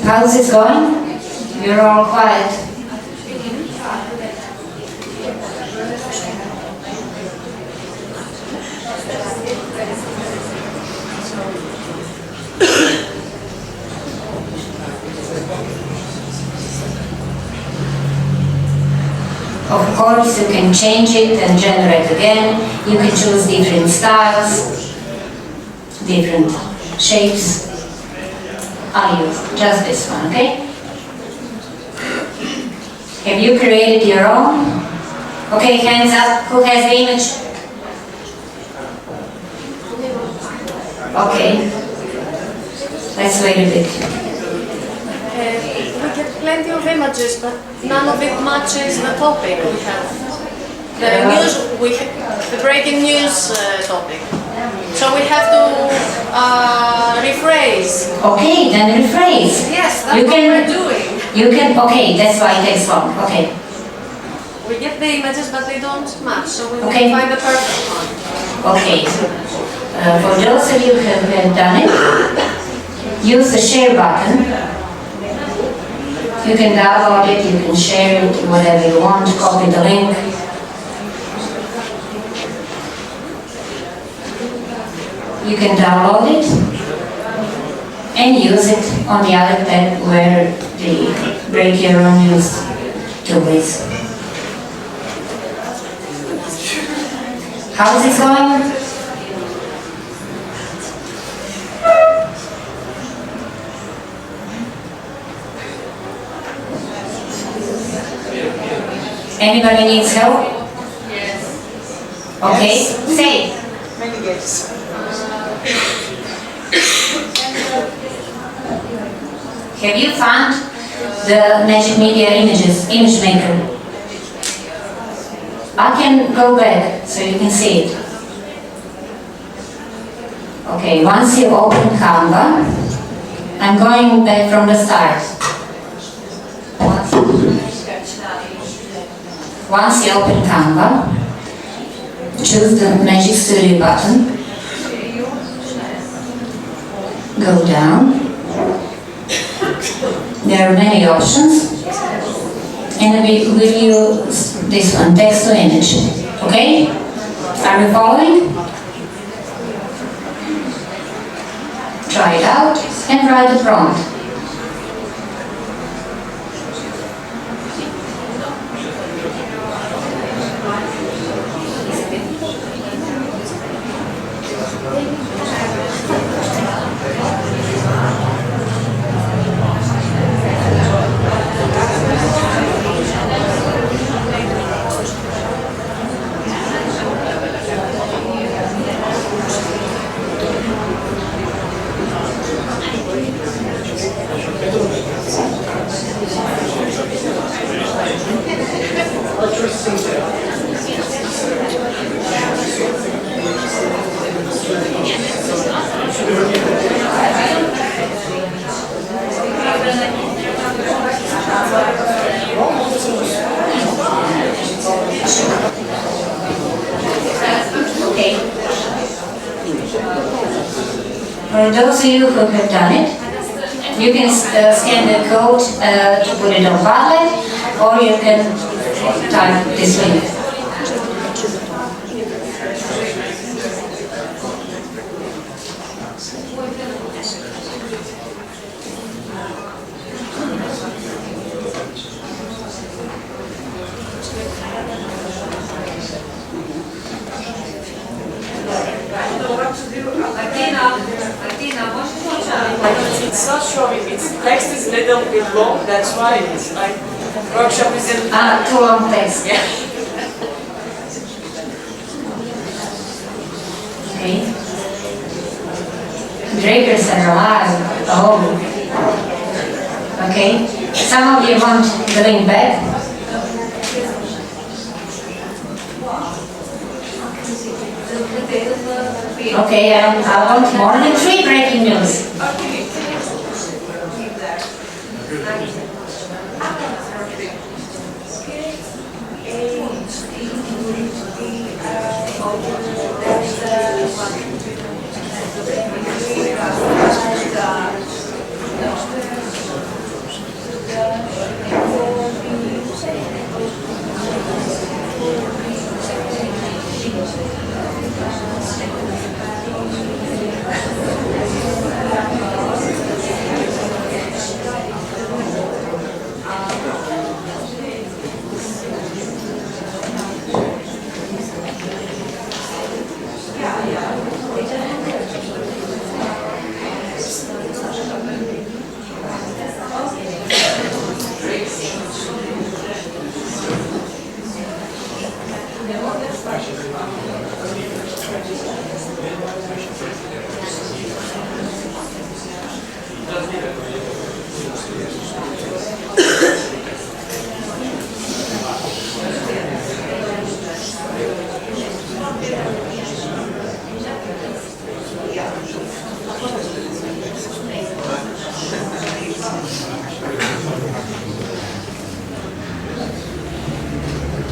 How's it going? You're all quiet. Of course, you can change it and generate again. You can choose different styles, different shapes. I'll use just this one, okay? Have you created your own? Okay, hands up. Who has the image? Okay. Let's wait a bit. We get plenty of images, but none of it matches the topic we have. The breaking news topic. So we have to rephrase. Okay, then rephrase. Yes, that's what we're doing. You can, okay, that's why it takes long. Okay. We get the images, but they don't match, so we Okay. find the perfect one. Okay. For those of you who have done it, use the share button. You can download it, you can share it, whatever you want, copy the link. You can download it and use it on the other tab where the Break Your Own News tool is. How is it going? Anybody needs help? Yes. Okay, say it. Many guests. Have you found the Magic Media image maker? I can go back so you can see it. Okay, once you open Canva, I'm going back from the start. Once you open Canva, choose the Magic Studio button, go down. There are many options, and we will use this one, text to image. Okay? Are you following? Try it out and write the prompt. For those of you who have done it, You can scan the code to put it on Padlet, or you can type this link. It's not showing, its text is a little bit long, that's why it's like workshop is in. Too long text. Yeah. Okay. Drapers are alive. Oh. Okay. Some of you want the link back. Okay, I want more than 3 breaking news.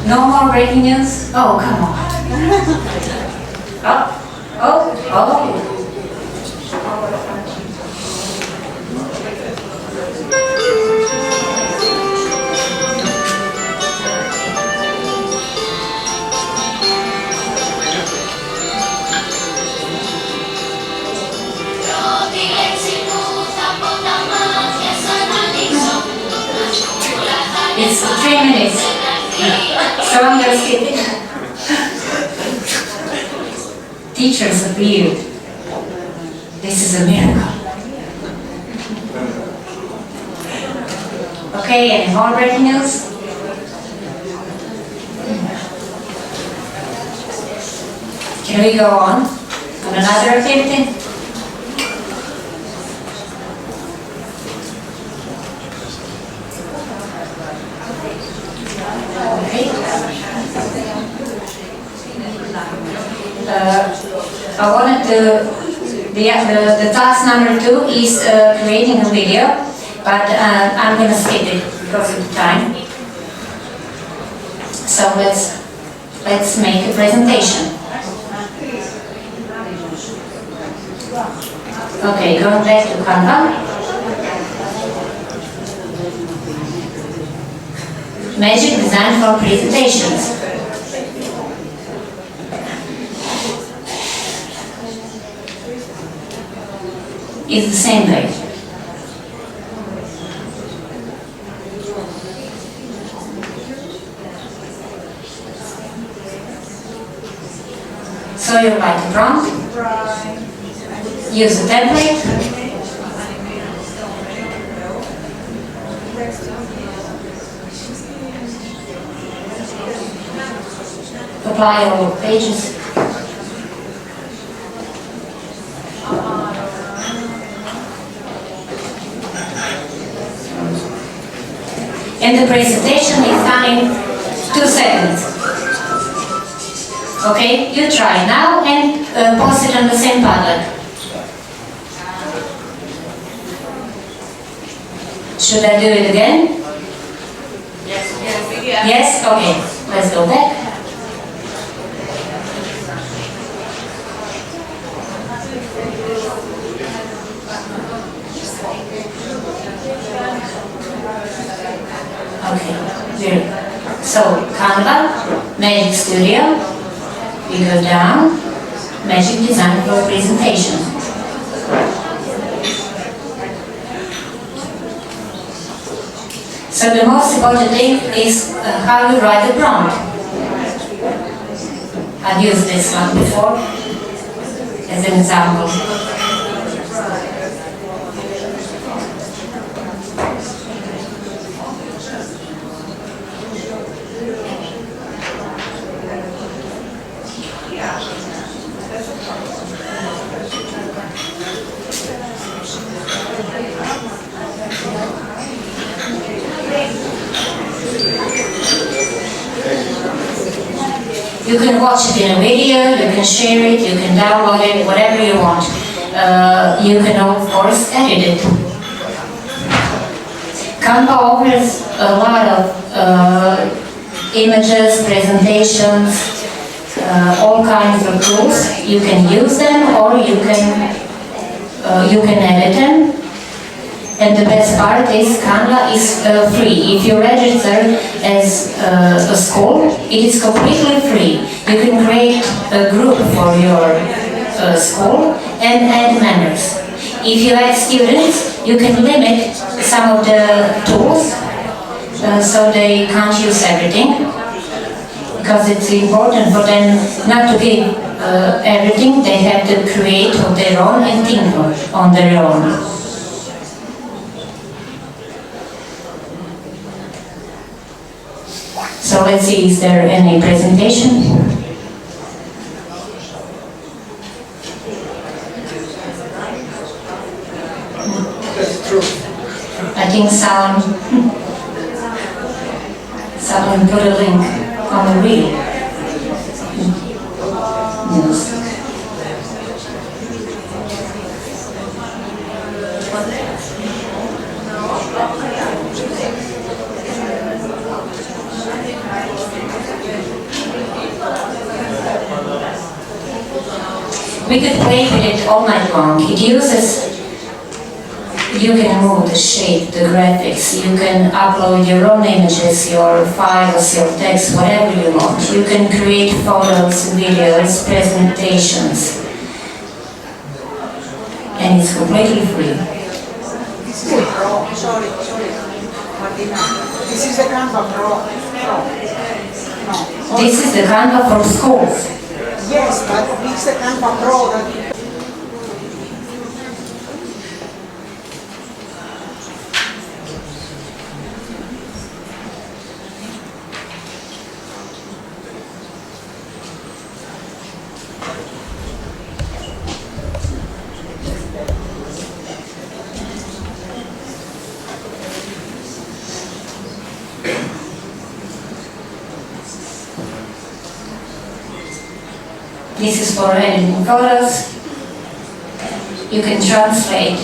No more breaking news? Oh, come on. Oh. It's 3 minutes. So I'm going to skip it. Teachers appeared. This is a miracle. Okay, any more breaking news? Can we go on another activity? I wanted the task number 2 is creating a video, but I'm going to skip it because of the time. So let's make a presentation. Okay, going back to Canva. Magic design for presentations. Is the same way. So you write a prompt, use a template, apply all pages. And the presentation is done in 2 seconds. Okay, you try now and post it on the same Padlet. Should I do it again? Yes. Yes? Okay, let's go back. So Canva, Magic Studio, you go down, Magic Design for Presentation. So the most important thing is how you write the prompt. I've used this one before as an example. You can watch it in a video, you can share it, you can download it, whatever you want. You can, of course, edit it. Canva offers a lot of images, presentations, all kinds of tools. You can use them or you can edit them. And the best part is Canva is free. If you register as a school, it is completely free. You can create a group for your school and add members. If you add students, you can limit some of the tools so they can't use everything, because it's important for them not to give everything. They have to create on their own and think on their own. So let's see, is there any presentation? That's true. I think someone put a link on the reel. Yes. We could play with it all night long. It uses, you can move the shape, the graphics, you can upload your own images, your files, your text, whatever you want. You can create photos, videos, presentations. And it's completely free. This is a Pro. Sorry, Martina. This is the Canva Pro. No. This is the Canva for schools. Yes, but this is the Canva Pro that This is for editing photos. You can translate.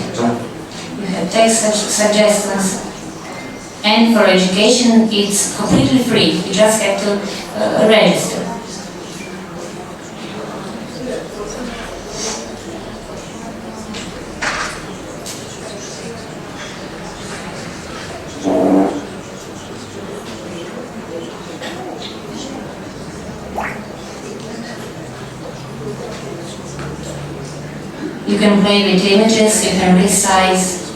You have text suggestions. And for education, it's completely free. You just have to register. You can play with images, you can resize,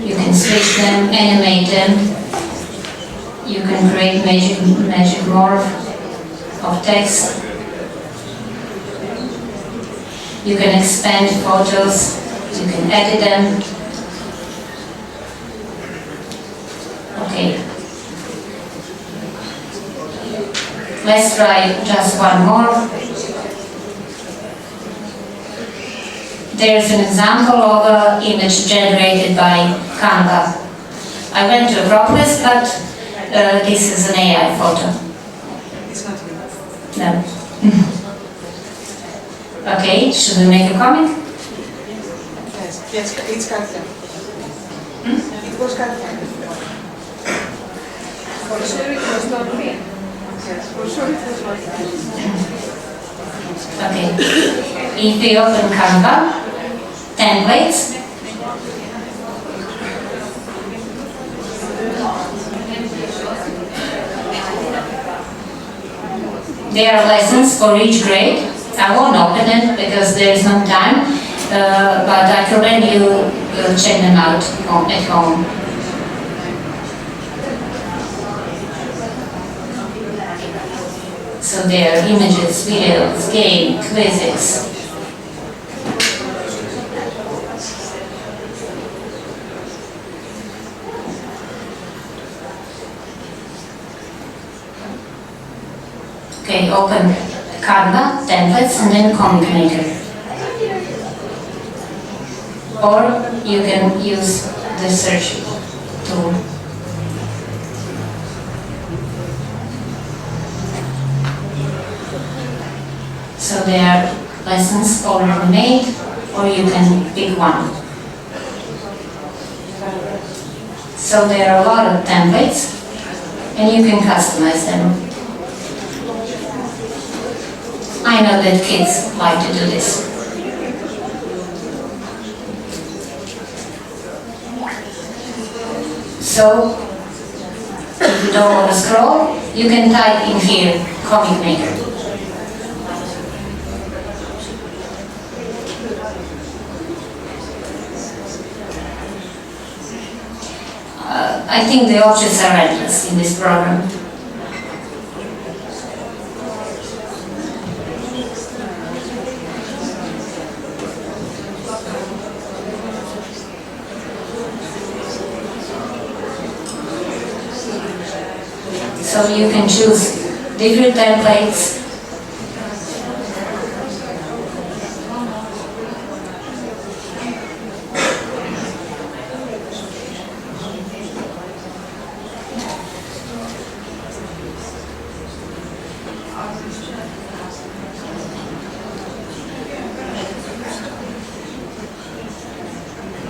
you can switch them, animate them, you can create magic morph of text, you can expand photos, you can edit them. Okay. Let's try just one more. There's an example of an image generated by Canva. I went to Acropolis, but this is an AI photo. it's not good. No. Okay, should we make a comment? Yes, it's Canva. It was Canva. For sure it was not me. Yes, for sure it was not me. Okay. If we open Canva, templates, there are lessons for each grade. I won't open it because there is no time, but I recommend you check them out at home. So there are images, videos, game, quizzes. Okay, open Canva, templates, and then Comic Maker. Or you can use the search tool. So there are lessons already made, or you can pick one. So there are a lot of templates, and you can customize them. I know that kids like to do this. So, if you don't want to scroll, you can type in here, Comic Maker. I think the options are endless in this program. So you can choose different templates.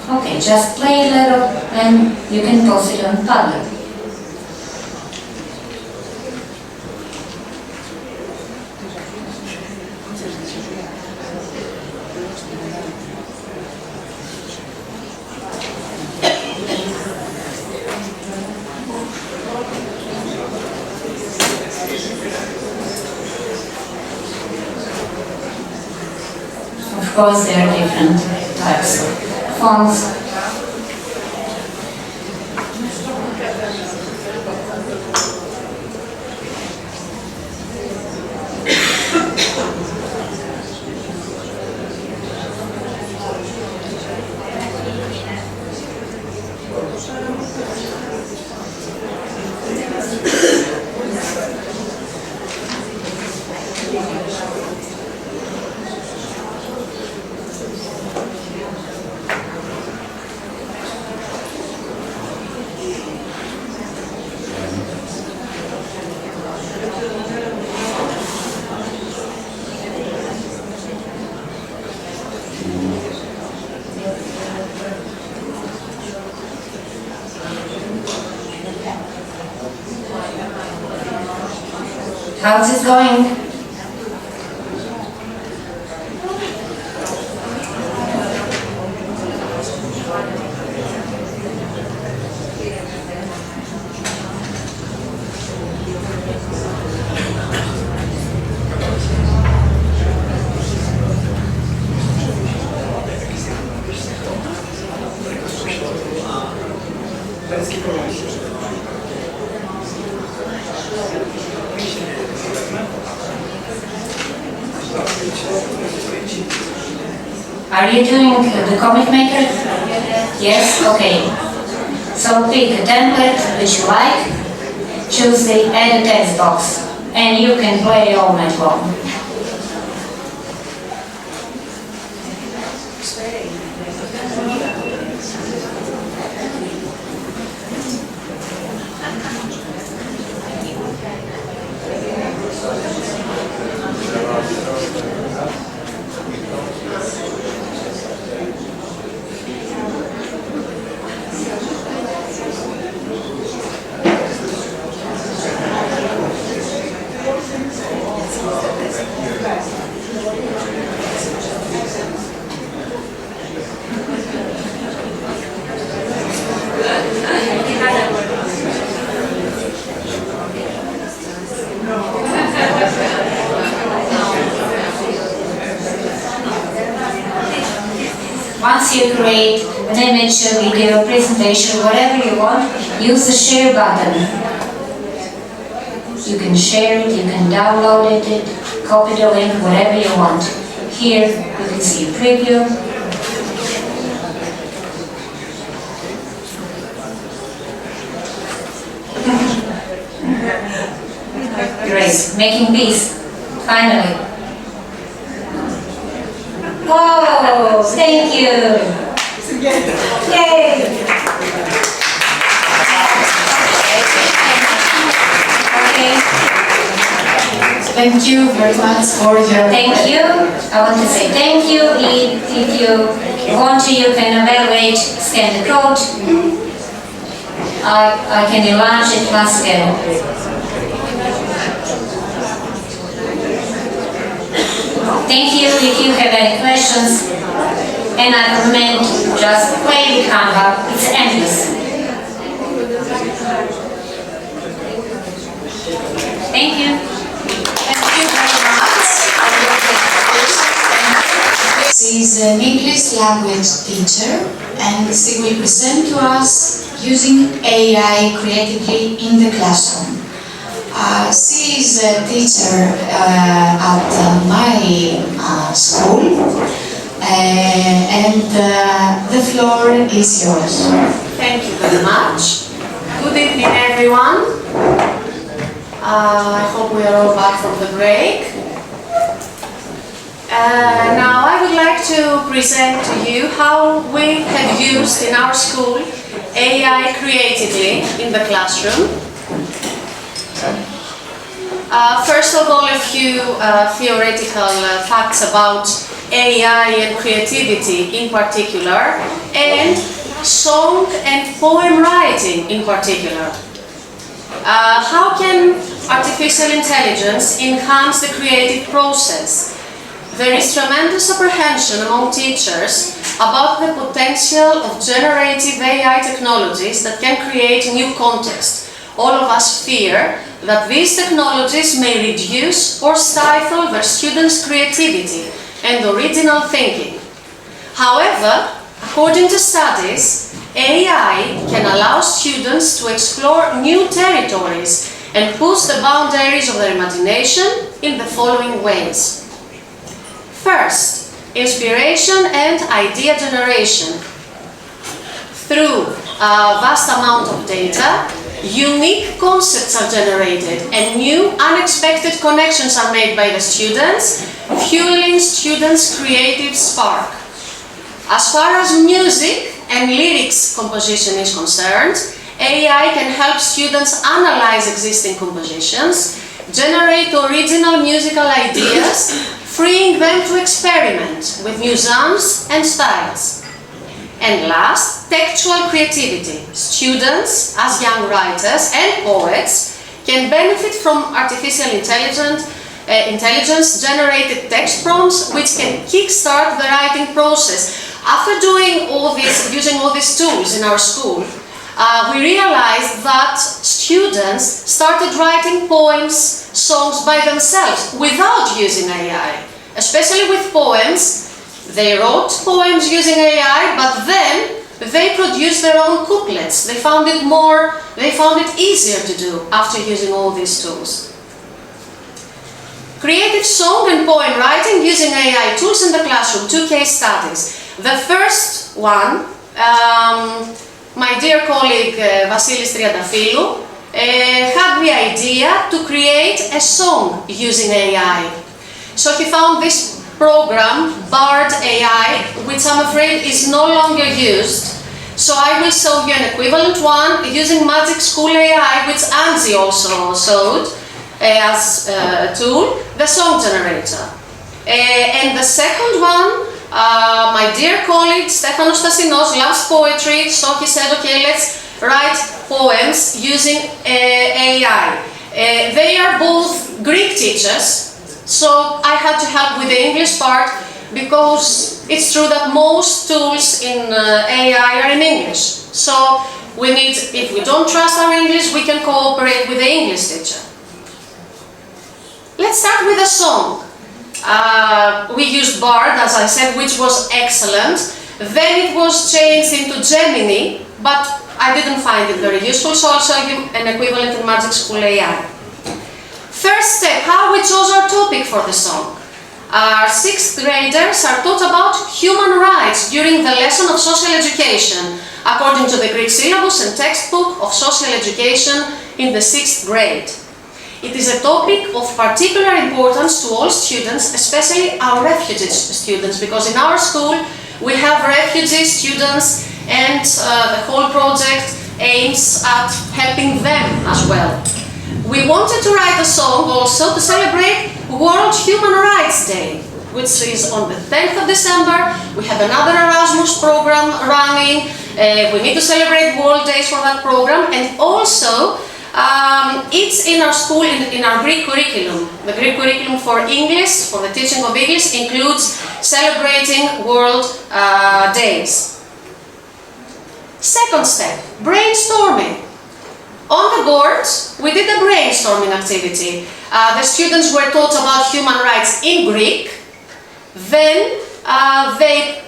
Okay, just play a little and you can post it on Padlet. Of course, there are different types of fonts. How's it going? Are you doing the Comic Maker? Yes? Okay. So pick a template which you like, choose the Add a Text box, and you can play all night long. Once you create an image, a video, presentation, whatever you want, use the share button. You can share it, you can download it, copy the link, whatever you want. Here you can see a preview. Great, making peace, finally. Whoa, thank you. Yay. Okay. Thank you very much for your... Thank you. I want to say thank you. If you want to, you can evaluate, scan the code. I can enlarge it once again. Thank you. If you have any questions, and I recommend just play with Canva. It's endless. Thank you. Thank you very much. She is an English language teacher and she will present to us using AI creatively in the classroom. She is a teacher at my school and the floor is yours. Thank you very much. Good evening, everyone. I hope we are all back from the break. Now I would like to present to you how we have used in our school AI creatively in the classroom. First of all, a few theoretical facts about AI and creativity in particular, and song and poem writing in particular. How can artificial intelligence enhance the creative process? There is tremendous apprehension among teachers about the potential of generative AI technologies that can create a new context. All of us fear that these technologies may reduce or stifle their students' creativity and original thinking. However, according to studies, AI can allow students to explore new territories and push the boundaries of their imagination in the following ways. First, inspiration and idea generation. Through a vast amount of data, unique concepts are generated and new unexpected connections are made by the students, fueling students' creative spark. As far as music and lyrics composition is concerned, AI can help students analyze existing compositions, generate original musical ideas, freeing them to experiment with new genres and styles. And last, textual creativity. Students, as young writers and poets, can benefit from artificial intelligence-generated text prompts, which can kickstart the writing process. After doing all this, using all these tools in our school, we realized that students started writing poems, songs by themselves without using AI. Especially with poems, they wrote poems using AI, but then they produced their own couplets. They found it easier to do after using all these tools. Creative song and poem writing using AI tools in the classroom, 2 case studies. The first one, my dear colleague Vasilis Triantafylou had the idea to create a song using AI. So he found this program, Bard AI, which I'm afraid is no longer used. So I will show you an equivalent one using Magic School AI, which Angie also showed as a tool, the song generator. And the second one, my dear colleague Stefanos Stasinos loves poetry, so he said, okay, let's write poems using AI. They are both Greek teachers, so I had to help with the English part because it's true that most tools in AI are in English. So we need, if we don't trust our English, we can cooperate with the English teacher. Let's start with a song. We used Bard, as I said, which was excellent. Then it was changed into Gemini, but I didn't find it very useful, so I'll show you an equivalent in Magic School AI. First step, how we chose our topic for the song. Our 6th graders are taught about human rights during the lesson of social education, according to the Greek syllabus and textbook of social education in the 6th grade. It is a topic of particular importance to all students, especially our refugee students, because in our school we have refugee students and the whole project aims at helping them as well. We wanted to write a song also to celebrate World Human Rights Day, which is on the 10th of December. We have another Erasmus program running. We need to celebrate World Days for that program, and also it's in our school, in our Greek curriculum. The Greek curriculum for English, for the teaching of English, includes celebrating World Days. Second step, brainstorming. On the board, we did a brainstorming activity. The students were taught about human rights in Greek. Then they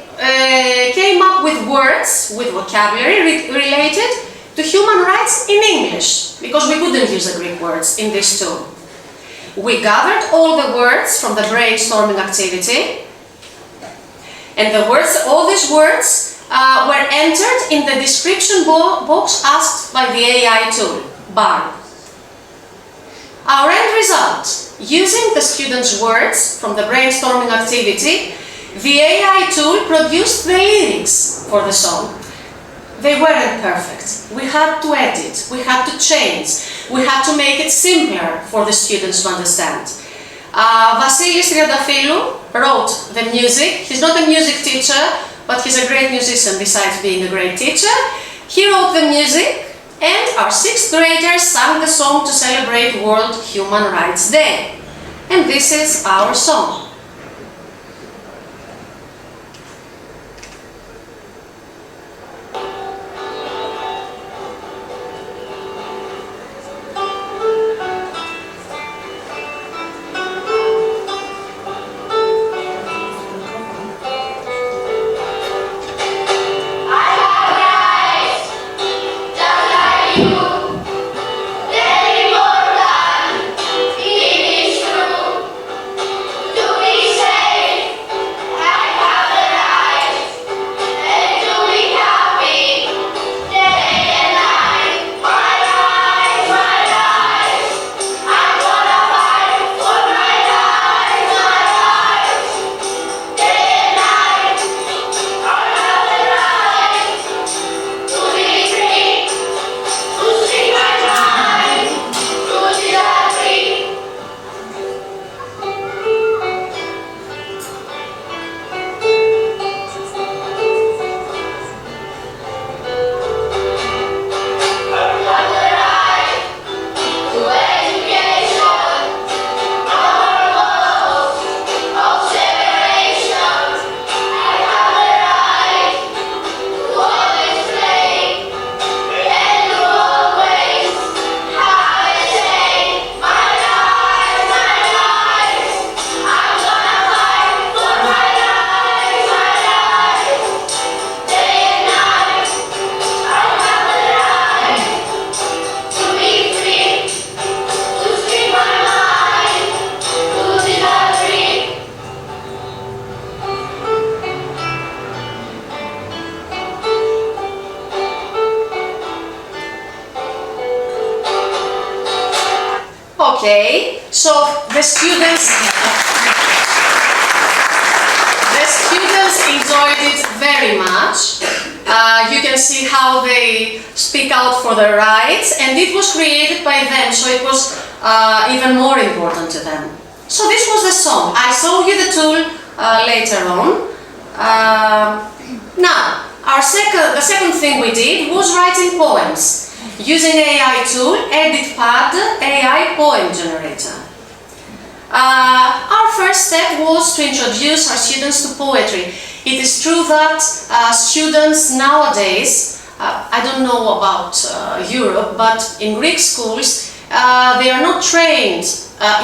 came up with words, with vocabulary related to human rights in English, because we couldn't use the Greek words in this tool. We gathered all the words from the brainstorming activity, and all these words were entered in the description box asked by the AI tool, bar. Our end result, using the students' words from the brainstorming activity, the AI tool produced the lyrics for the song. They weren't perfect. We had to edit, we had to change, we had to make it simpler for the students to understand. Vasilis Triantafylou wrote the music. He's not a music teacher, but he's a great musician besides being a great teacher. He wrote the music, and our 6th graders sang the song to celebrate World Human Rights Day. And this is our song. Okay, so the students enjoyed it very much. You can see how they speak out for their rights, and it was created by them, so it was even more important to them. So this was the song. I show you the tool later on. Now, the second thing we did was writing poems. Using AI tool, EditPad AI Poem Generator. Our first step was to introduce our students to poetry. It is true that students nowadays, I don't know about Europe, but in Greek schools, they are not trained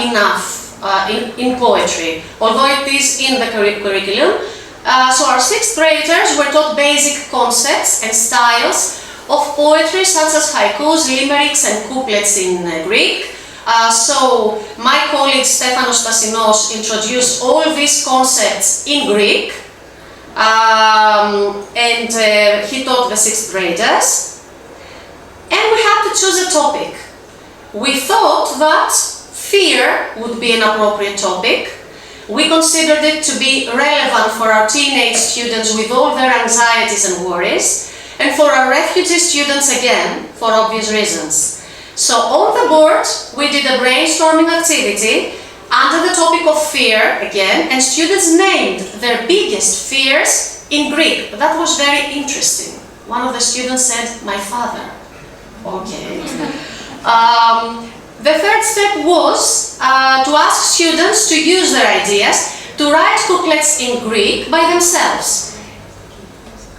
enough in poetry. Although it is in the curriculum, So our 6th graders were taught basic concepts and styles of poetry such as haikus, limericks and couplets in Greek. So my colleague Stefanos Stasinos introduced all these concepts in Greek, and he taught the 6th graders. And we had to choose a topic. We thought that fear would be an appropriate topic. We considered it to be relevant for our teenage students with all their anxieties and worries, and for our refugee students again, for obvious reasons. So on the board, we did a brainstorming activity under the topic of fear again, and students named their biggest fears in Greek. That was very interesting. One of the students said, "My father." Okay. The third step was to ask students to use their ideas to write couplets in Greek by themselves.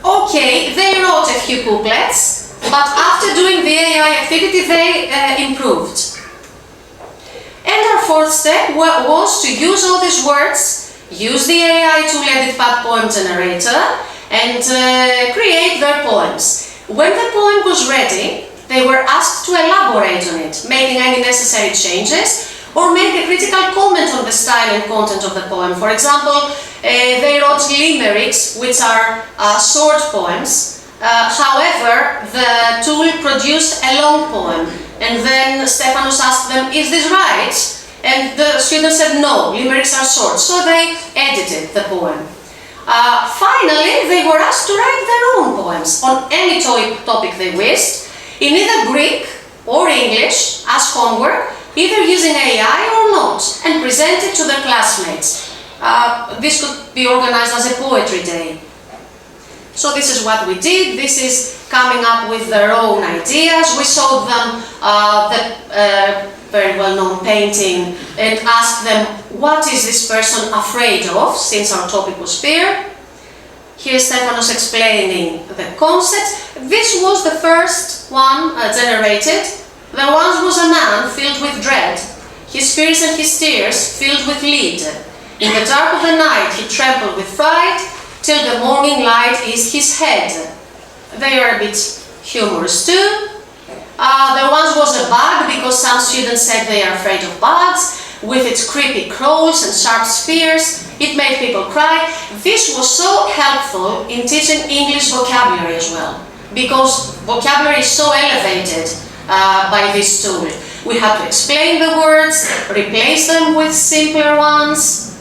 Okay, they wrote a few couplets, but after doing the AI activity they improved. And our fourth step was to use all these words, use the AI tool edit pad poem generator, and create their poems. When the poem was ready, they were asked to elaborate on it, making any necessary changes, or make a critical comment on the style and content of the poem. For example, they wrote limericks, which are short poems. However, the tool produced a long poem, and then Stefanos asked them, "Is this right?" And the students said, "No, limericks are short," so they edited the poem. Finally, they were asked to write their own poems on any topic they wished, in either Greek or English as homework, either using AI or not, and present it to their classmates. This could be organized as a poetry day. So this is what we did. This is coming up with their own ideas. We showed them the very well-known painting and asked them, what is this person afraid of, since our topic was fear. Here's Stefanos explaining the concept. This was the first one generated. There once was a man filled with dread, his fears and his tears filled with lead. In the dark of the night he trembled with fright, till the morning light is his head. They are a bit humorous too. There once was a bug, because some students said they are afraid of bugs. With its creepy crawls and sharp spears, it made people cry. This was so helpful in teaching English vocabulary as well, because vocabulary is so elevated by this tool. We had to explain the words, replace them with simpler ones.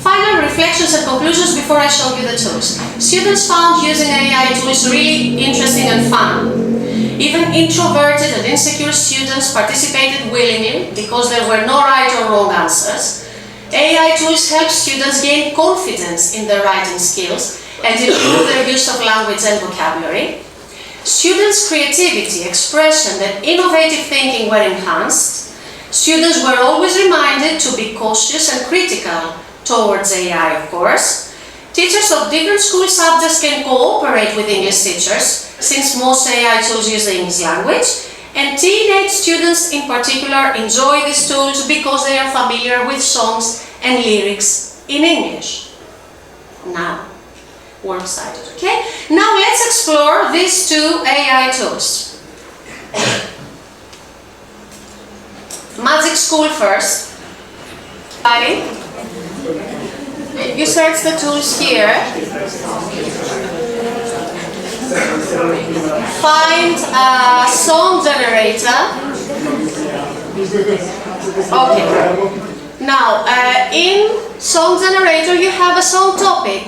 Final reflections and conclusions before I show you the tools. Students found using AI tools really interesting and fun. Even introverted and insecure students participated willingly because there were no right or wrong answers. AI tools help students gain confidence in their writing skills and improve their use of language and vocabulary. Students' creativity, expression and innovative thinking were enhanced. Students were always reminded to be cautious and critical towards AI, of course. Teachers of different school subjects can cooperate with English teachers, since most AI tools use the English language, and teenage students in particular enjoy these tools because they are familiar with songs and lyrics in English. Now, works cited, okay? Now let's explore these two AI tools. Magic School first. You search the tools here. Find a song generator. Okay. Now, in song generator you have a song topic.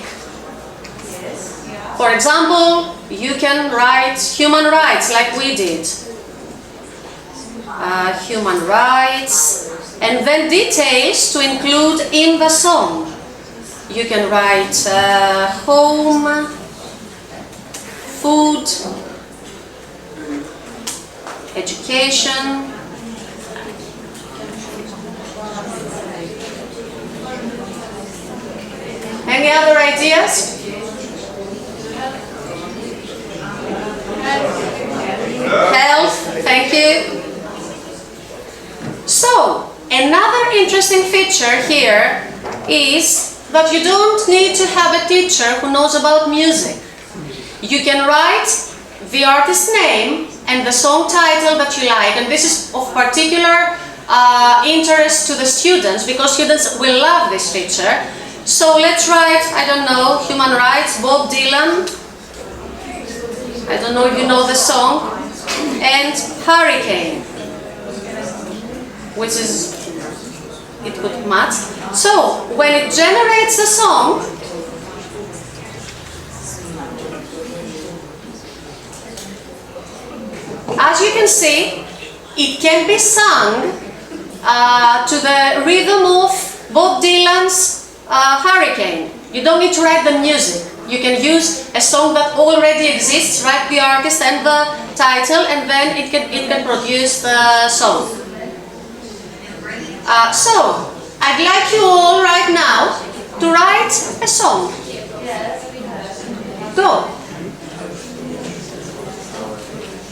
For example, you can write human rights like we did. Human rights, and then details to include in the song. You can write home, food, education, any other ideas? Health, thank you. So, another interesting feature here is that you don't need to have a teacher who knows about music. You can write the artist name and the song title that you like, and this is of particular interest to the students because students will love this feature. So let's write, I don't know, human rights, Bob Dylan. I don't know if you know the song. And hurricane, which is, it could match. So when it generates the song, as you can see, it can be sung to the rhythm of Bob Dylan's Hurricane. You don't need to write the music. You can use a song that already exists, write the artist and the title, and then it can produce the song. So, I'd like you all right now to write a song. Go.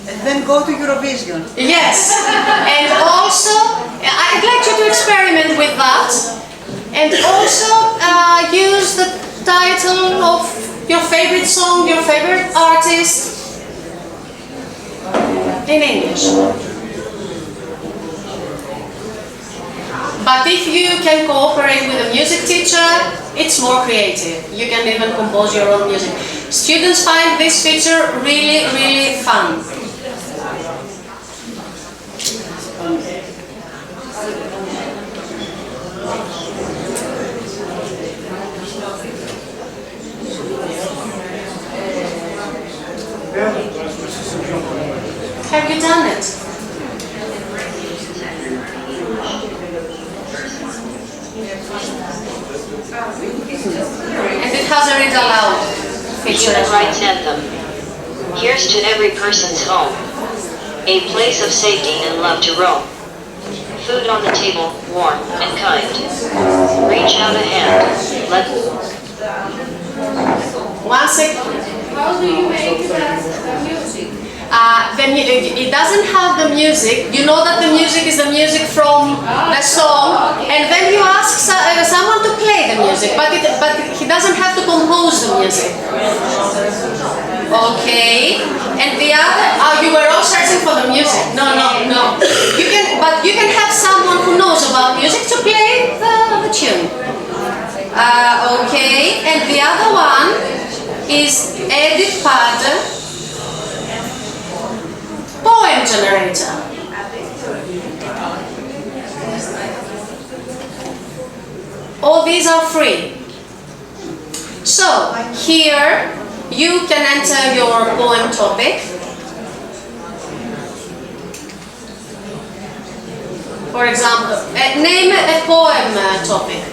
And then go to Eurovision. Yes. And also, I'd like you to experiment with that. And also use the title of your favorite song, your favorite artist in English. But if you can cooperate with a music teacher, it's more creative. You can even compose your own music. Students find this feature really, really fun. Have you done it? And it has a read aloud feature. Human Rights Anthem. Here's to every person's home, a place of safety and love to roam. Food on the table, warm and kind. Reach out a hand, let... One second. How do you make the music? It doesn't have the music. You know that the music is the music from the song, and then you ask someone to play the music, but he doesn't have to compose the music. Okay. And the other, you were all searching for the music. No. But you can have someone who knows about music to play the tune. Okay. And the other one is Edit Pad. Poem generator. All these are free. So, here you can enter your poem topic. For example, name a poem topic.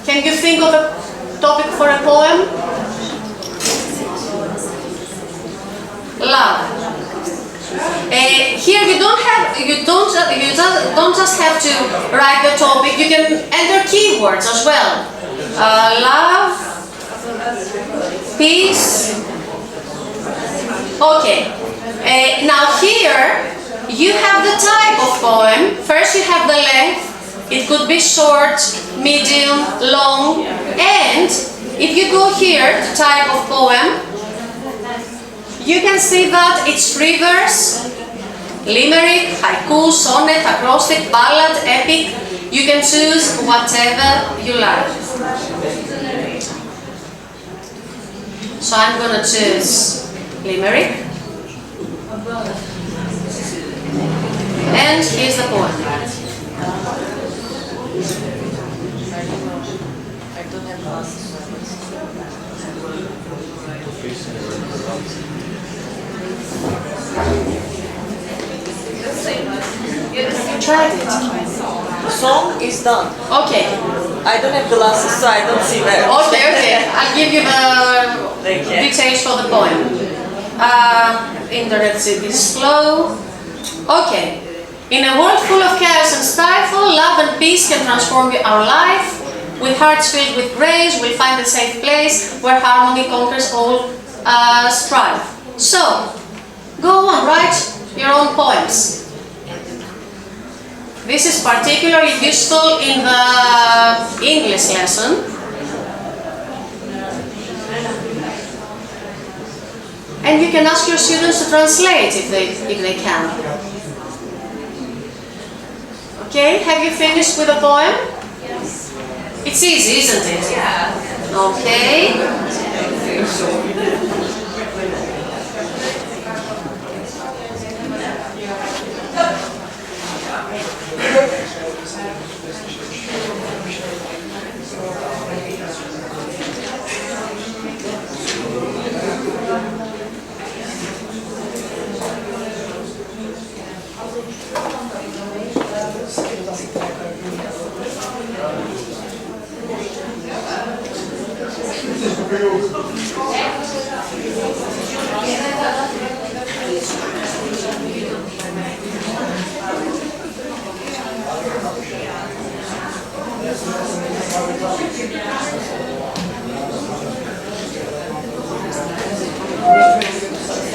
Can you think of a topic for a poem? Love. Here you don't just have to write the topic. You can enter keywords as well. Love, peace. Okay. Now here you have the type of poem. First you have the length. It could be short, medium, long, and if you go here to type of poem, you can see that it's free verse, limerick, haiku, sonnet, acrostic, ballad, epic. You can choose whatever you like. So I'm going to choose limerick. And here's the poem. Have you tried it? The song is done. Okay. I don't have glasses, so I don't see well. Okay. I'll give you the details for the poem. Internet is slow. Okay. In a world full of chaos and stifle, love and peace can transform our life. With hearts filled with grace, we'll find a safe place where harmony conquers all strife. So, go on, write your own poems. This is particularly useful in the English lesson. And you can ask your students to translate if they can. Okay, have you finished with the poem? Yes. It's easy, isn't it? Yeah. Okay.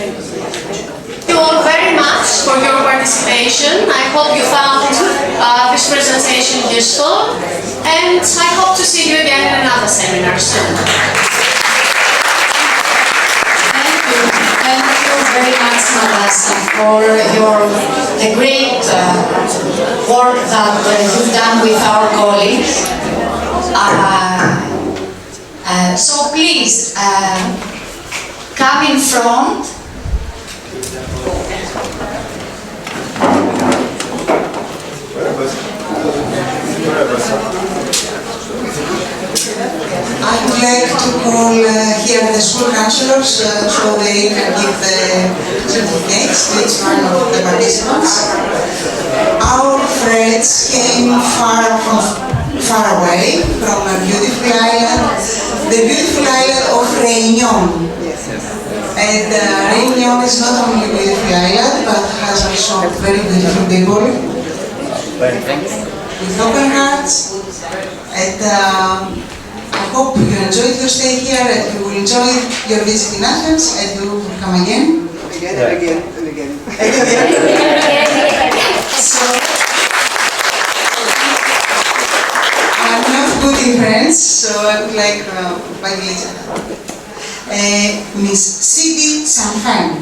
Thank you all very much for your participation. I hope you found this presentation useful, and I hope to see you again in another seminar soon. Thank you very much, Melissa, for the great work that you've done with our colleagues. So please, come in front. I would like to call here the school councillors so they can give the certificates to each one of the participants. Our friends came far away from a beautiful island, the beautiful island of Réunion. And Réunion is not only a beautiful island but has also very beautiful people with open hearts. And I hope you enjoyed your stay here and you will enjoy your visit in Athens and you will come again. Again and again and again. So, I'm not good in French, so I would like my leader. Miss Sidi Sanfan.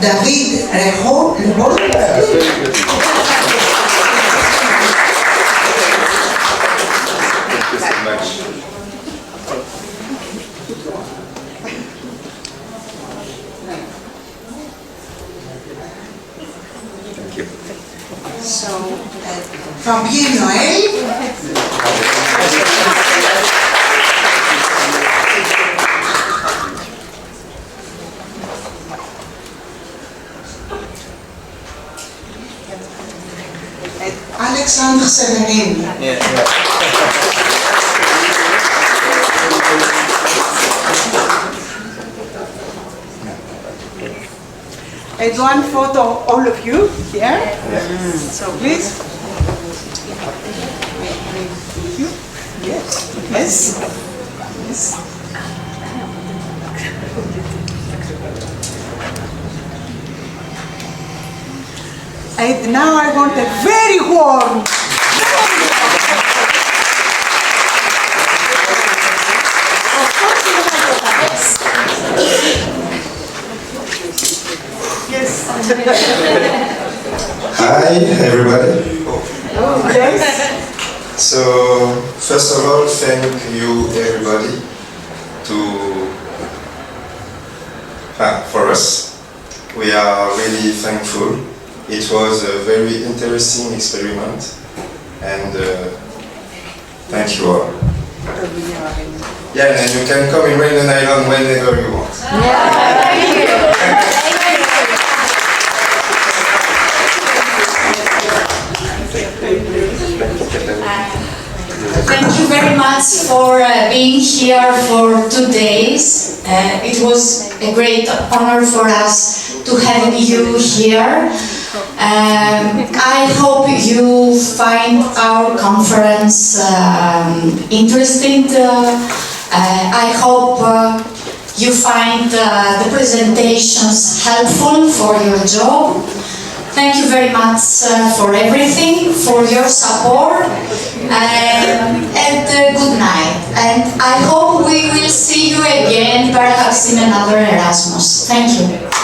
David Rejo. Thank you so much. Thank you. So, from Pierre Noël. Alexandre Severin. And one photo, all of you here. So please. Thank you. Yes. Yes. Yes. And now I want a very warm. Yes. Hi, everybody. Yes. So, first of all, thank you, everybody, for us. We are really thankful. It was a very interesting experiment, and thank you all. Yeah, and you can come in Rain Island whenever you want. Thank you very much for being here for 2 days. It was a great honor for us to have you here. I hope you find our conference interesting. I hope you find the presentations helpful for your job. Thank you very much for everything, for your support, and good night. And I hope we will see you again, perhaps in another Erasmus. Thank you.